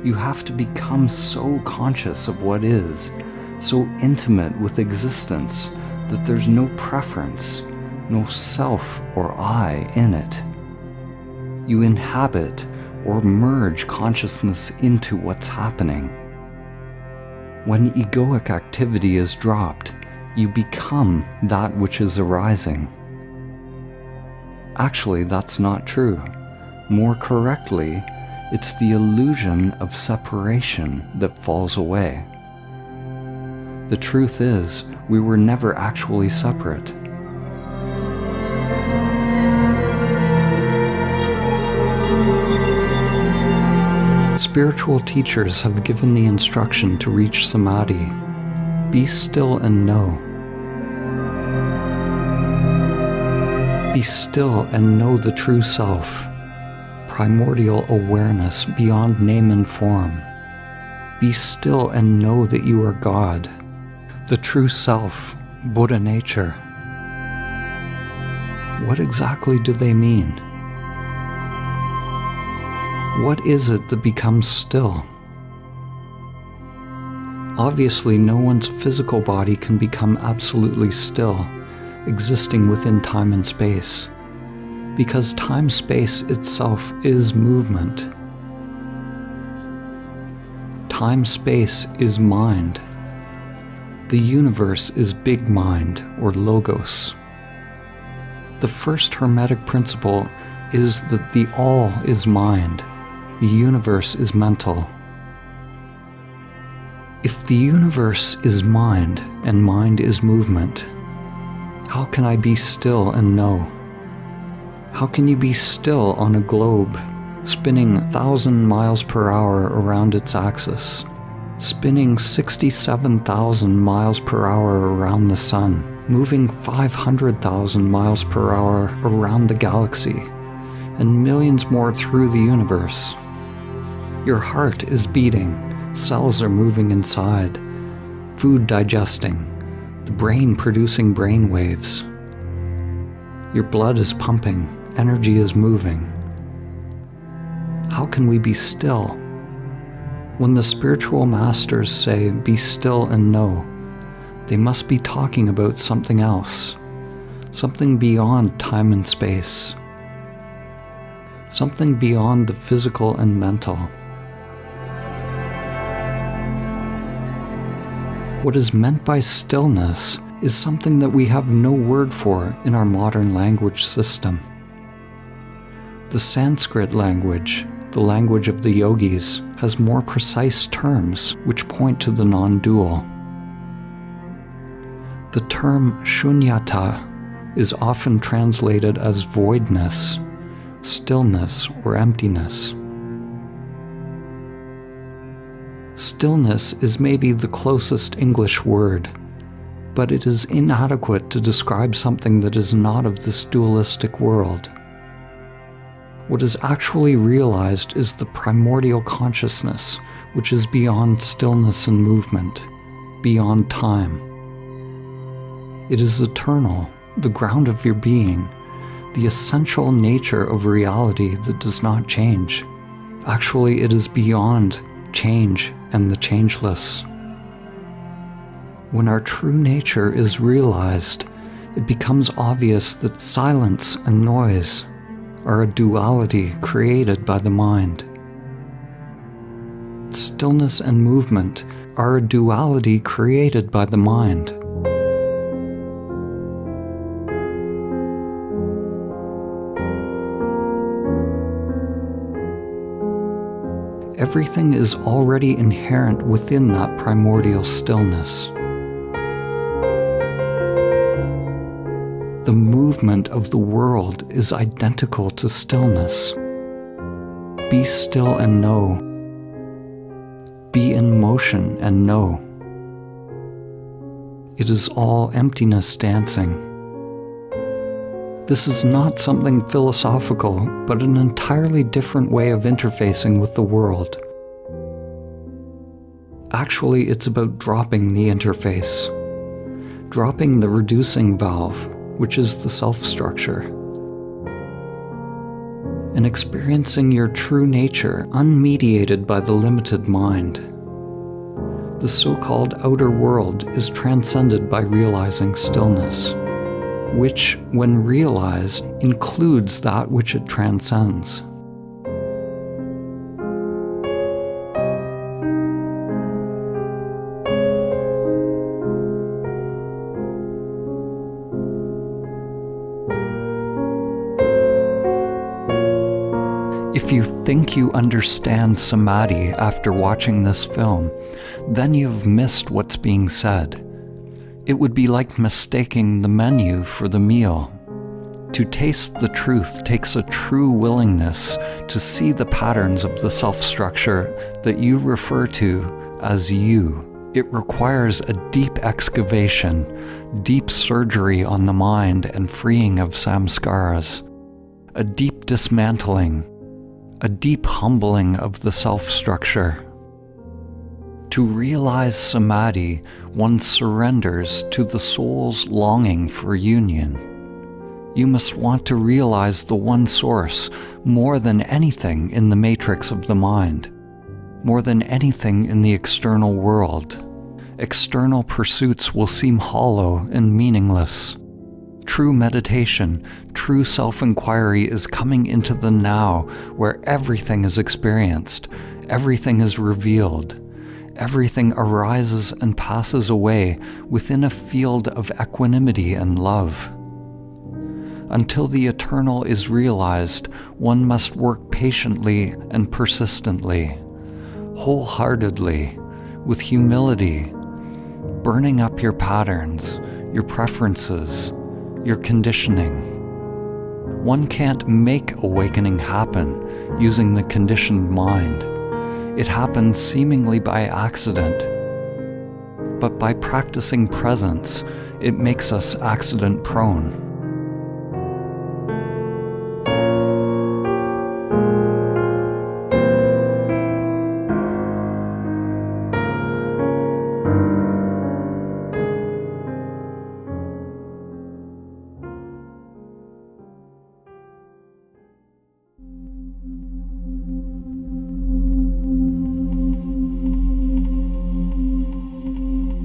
You have to become so conscious of what is, so intimate with existence, that there's no preference, no self or I in it. You inhabit or merge consciousness into what's happening. When egoic activity is dropped, you become that which is arising. Actually, that's not true. More correctly, it's the illusion of separation that falls away. The truth is, we were never actually separate. Spiritual teachers have given the instruction to reach Samadhi. Be still and know. Be still and know the true self, primordial awareness beyond name and form. Be still and know that you are God, the true self, Buddha nature. What exactly do they mean? What is it that becomes still? Obviously, no one's physical body can become absolutely still, existing within time and space, because time-space itself is movement. Time-space is mind. The universe is big mind, or logos. The first Hermetic principle is that the all is mind. The universe is mental. If the universe is mind, and mind is movement, how can I be still and know? How can you be still on a globe, spinning 1,000 miles per hour around its axis, spinning 67,000 miles per hour around the sun, moving 500,000 miles per hour around the galaxy, and millions more through the universe? Your heart is beating, cells are moving inside, food digesting, the brain producing brain waves. Your blood is pumping, energy is moving. How can we be still? When the spiritual masters say, be still and know, they must be talking about something else, something beyond time and space, something beyond the physical and mental. What is meant by stillness is something that we have no word for in our modern language system. The Sanskrit language, the language of the yogis, has more precise terms which point to the non-dual. The term shunyata is often translated as voidness, stillness, or emptiness. Stillness is maybe the closest English word, but it is inadequate to describe something that is not of this dualistic world. What is actually realized is the primordial consciousness, which is beyond stillness and movement, beyond time. It is eternal, the ground of your being, the essential nature of reality that does not change. Actually, it is beyond change and the changeless. When our true nature is realized, it becomes obvious that silence and noise are a duality created by the mind. Stillness and movement are a duality created by the mind. Everything is already inherent within that primordial stillness. The movement of the world is identical to stillness. Be still and know. Be in motion and know. It is all emptiness dancing. This is not something philosophical, but an entirely different way of interfacing with the world. Actually, it's about dropping the interface, dropping the reducing valve, which is the self-structure, and experiencing your true nature unmediated by the limited mind. The so-called outer world is transcended by realizing stillness, which, when realized, includes that which it transcends. If you think you understand Samadhi after watching this film, then you've missed what's being said. It would be like mistaking the menu for the meal. To taste the truth takes a true willingness to see the patterns of the self-structure that you refer to as you. It requires a deep excavation, deep surgery on the mind and freeing of samskaras, a deep dismantling, a deep humbling of the self-structure. To realize Samadhi, one surrenders to the soul's longing for union. You must want to realize the one source more than anything in the matrix of the mind, more than anything in the external world. External pursuits will seem hollow and meaningless. True meditation, true self-inquiry is coming into the now, where everything is experienced, everything is revealed, everything arises and passes away within a field of equanimity and love. Until the eternal is realized, one must work patiently and persistently, wholeheartedly, with humility, burning up your patterns, your preferences, your conditioning. One can't make awakening happen using the conditioned mind. It happens seemingly by accident. But by practicing presence, it makes us accident-prone.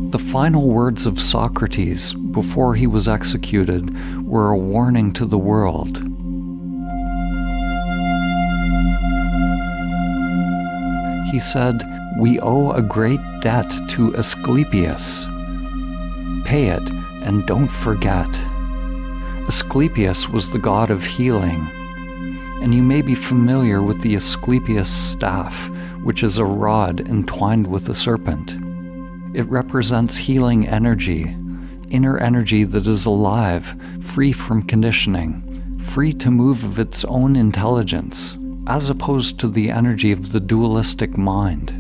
The final words of Socrates before he was executed were a warning to the world. He said, "We owe a great debt to Asclepius. Pay it and don't forget." Asclepius was the god of healing, and you may be familiar with the Asclepius staff, which is a rod entwined with a serpent. It represents healing energy, inner energy that is alive, free from conditioning, free to move of its own intelligence, as opposed to the energy of the dualistic mind.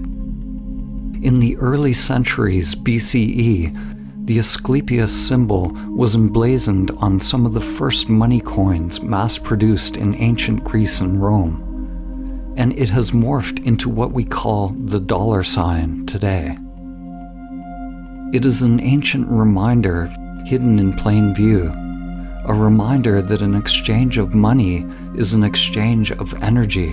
In the early centuries BCE, the Asclepius symbol was emblazoned on some of the first money coins mass-produced in ancient Greece and Rome, and it has morphed into what we call the dollar sign today. It is an ancient reminder hidden in plain view, a reminder that an exchange of money is an exchange of energy.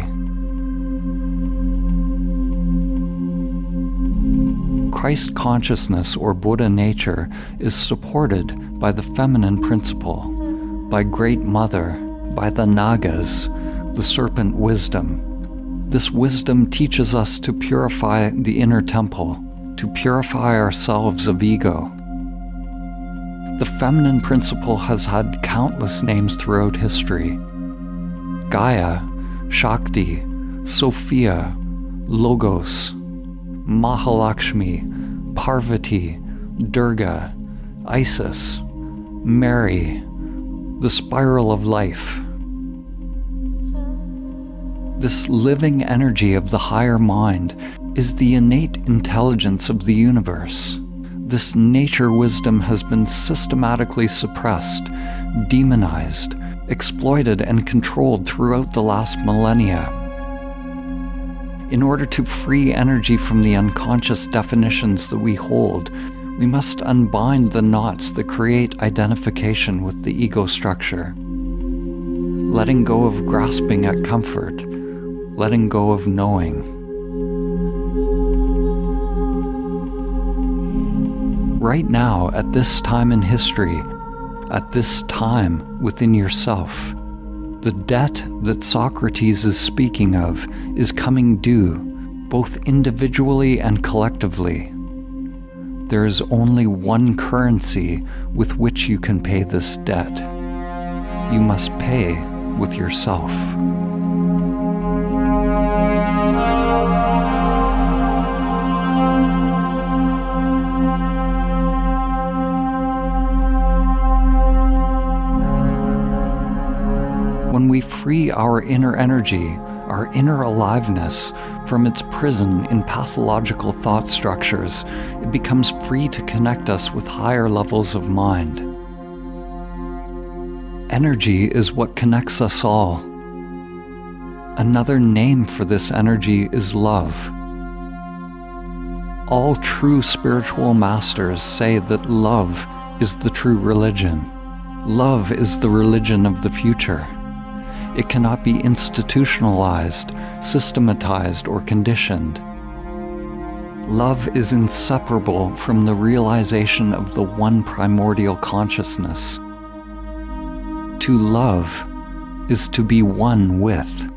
Christ consciousness or Buddha nature is supported by the feminine principle, by Great Mother, by the Nagas, the serpent wisdom. This wisdom teaches us to purify the inner temple, to purify ourselves of ego. The feminine principle has had countless names throughout history. Gaia, Shakti, Sophia, Logos, Mahalakshmi, Parvati, Durga, Isis, Mary, the spiral of life. This living energy of the higher mind is the innate intelligence of the universe. This nature wisdom has been systematically suppressed, demonized, exploited, and controlled throughout the last millennia. In order to free energy from the unconscious definitions that we hold, we must unbind the knots that create identification with the ego structure. Letting go of grasping at comfort, letting go of knowing. Right now, at this time in history, at this time within yourself, the debt that Socrates is speaking of is coming due, both individually and collectively. There is only one currency with which you can pay this debt. You must pay with yourself. When we free our inner energy, our inner aliveness, from its prison in pathological thought structures, it becomes free to connect us with higher levels of mind. Energy is what connects us all. Another name for this energy is love. All true spiritual masters say that love is the true religion. Love is the religion of the future. It cannot be institutionalized, systematized, or conditioned. Love is inseparable from the realization of the one primordial consciousness. To love is to be one with.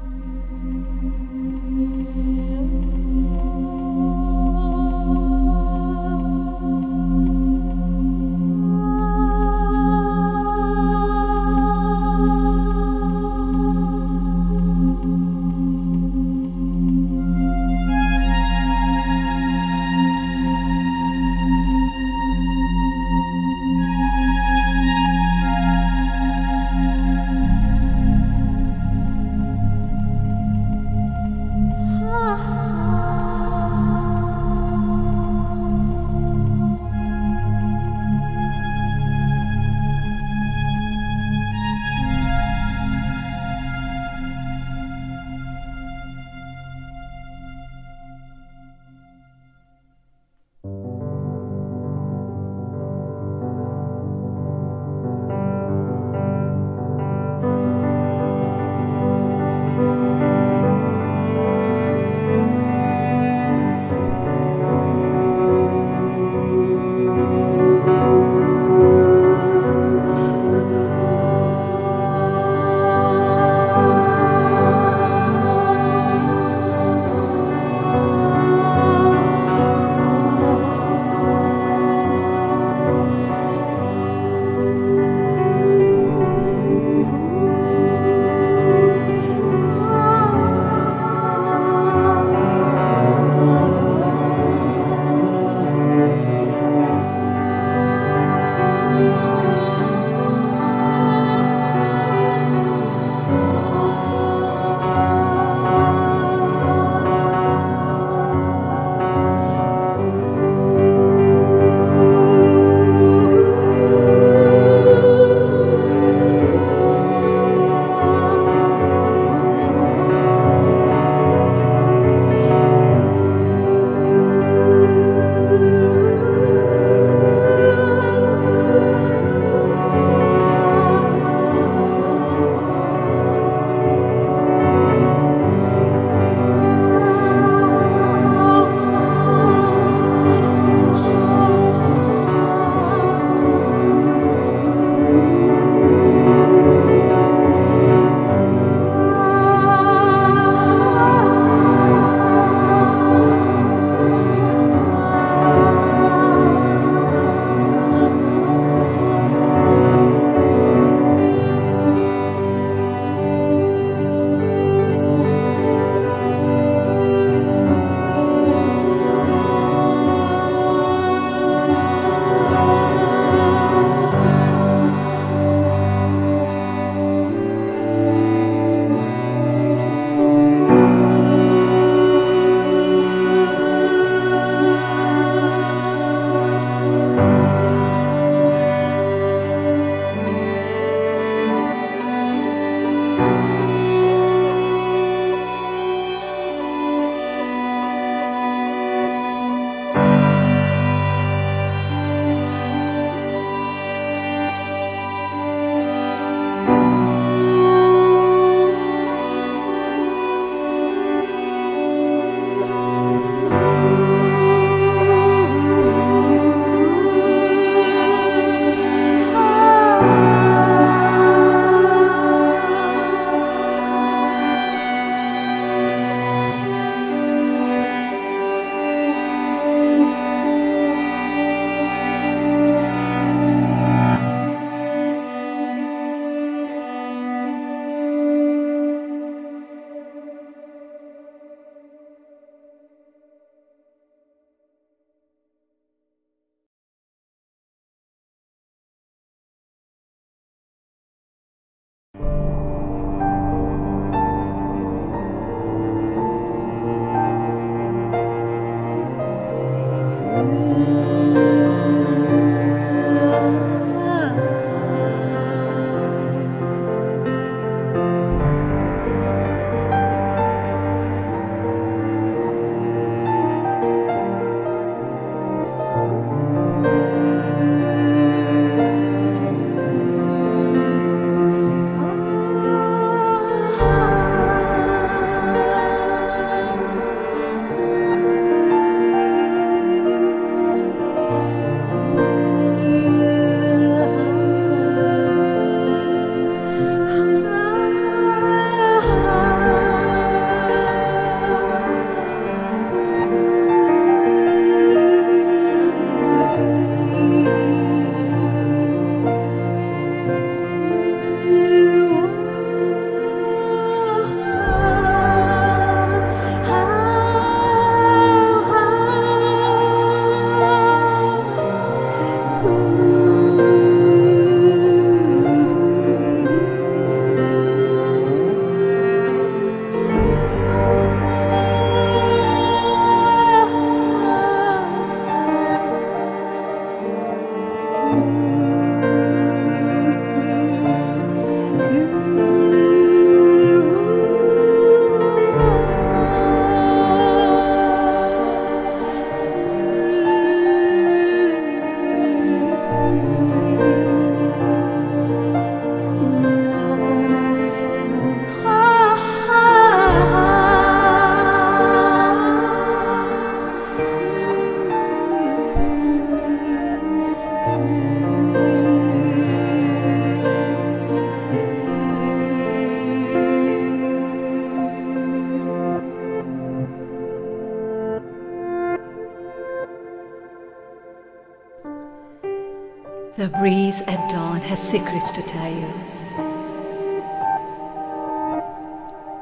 The breeze at dawn has secrets to tell you.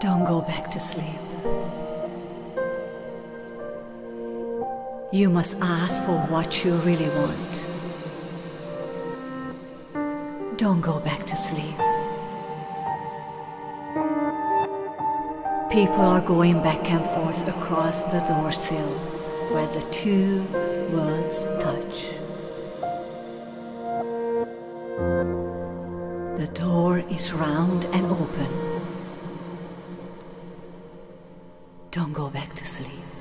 Don't go back to sleep. You must ask for what you really want. Don't go back to sleep. People are going back and forth across the door sill where the two worlds touch. The door is round and open. Don't go back to sleep.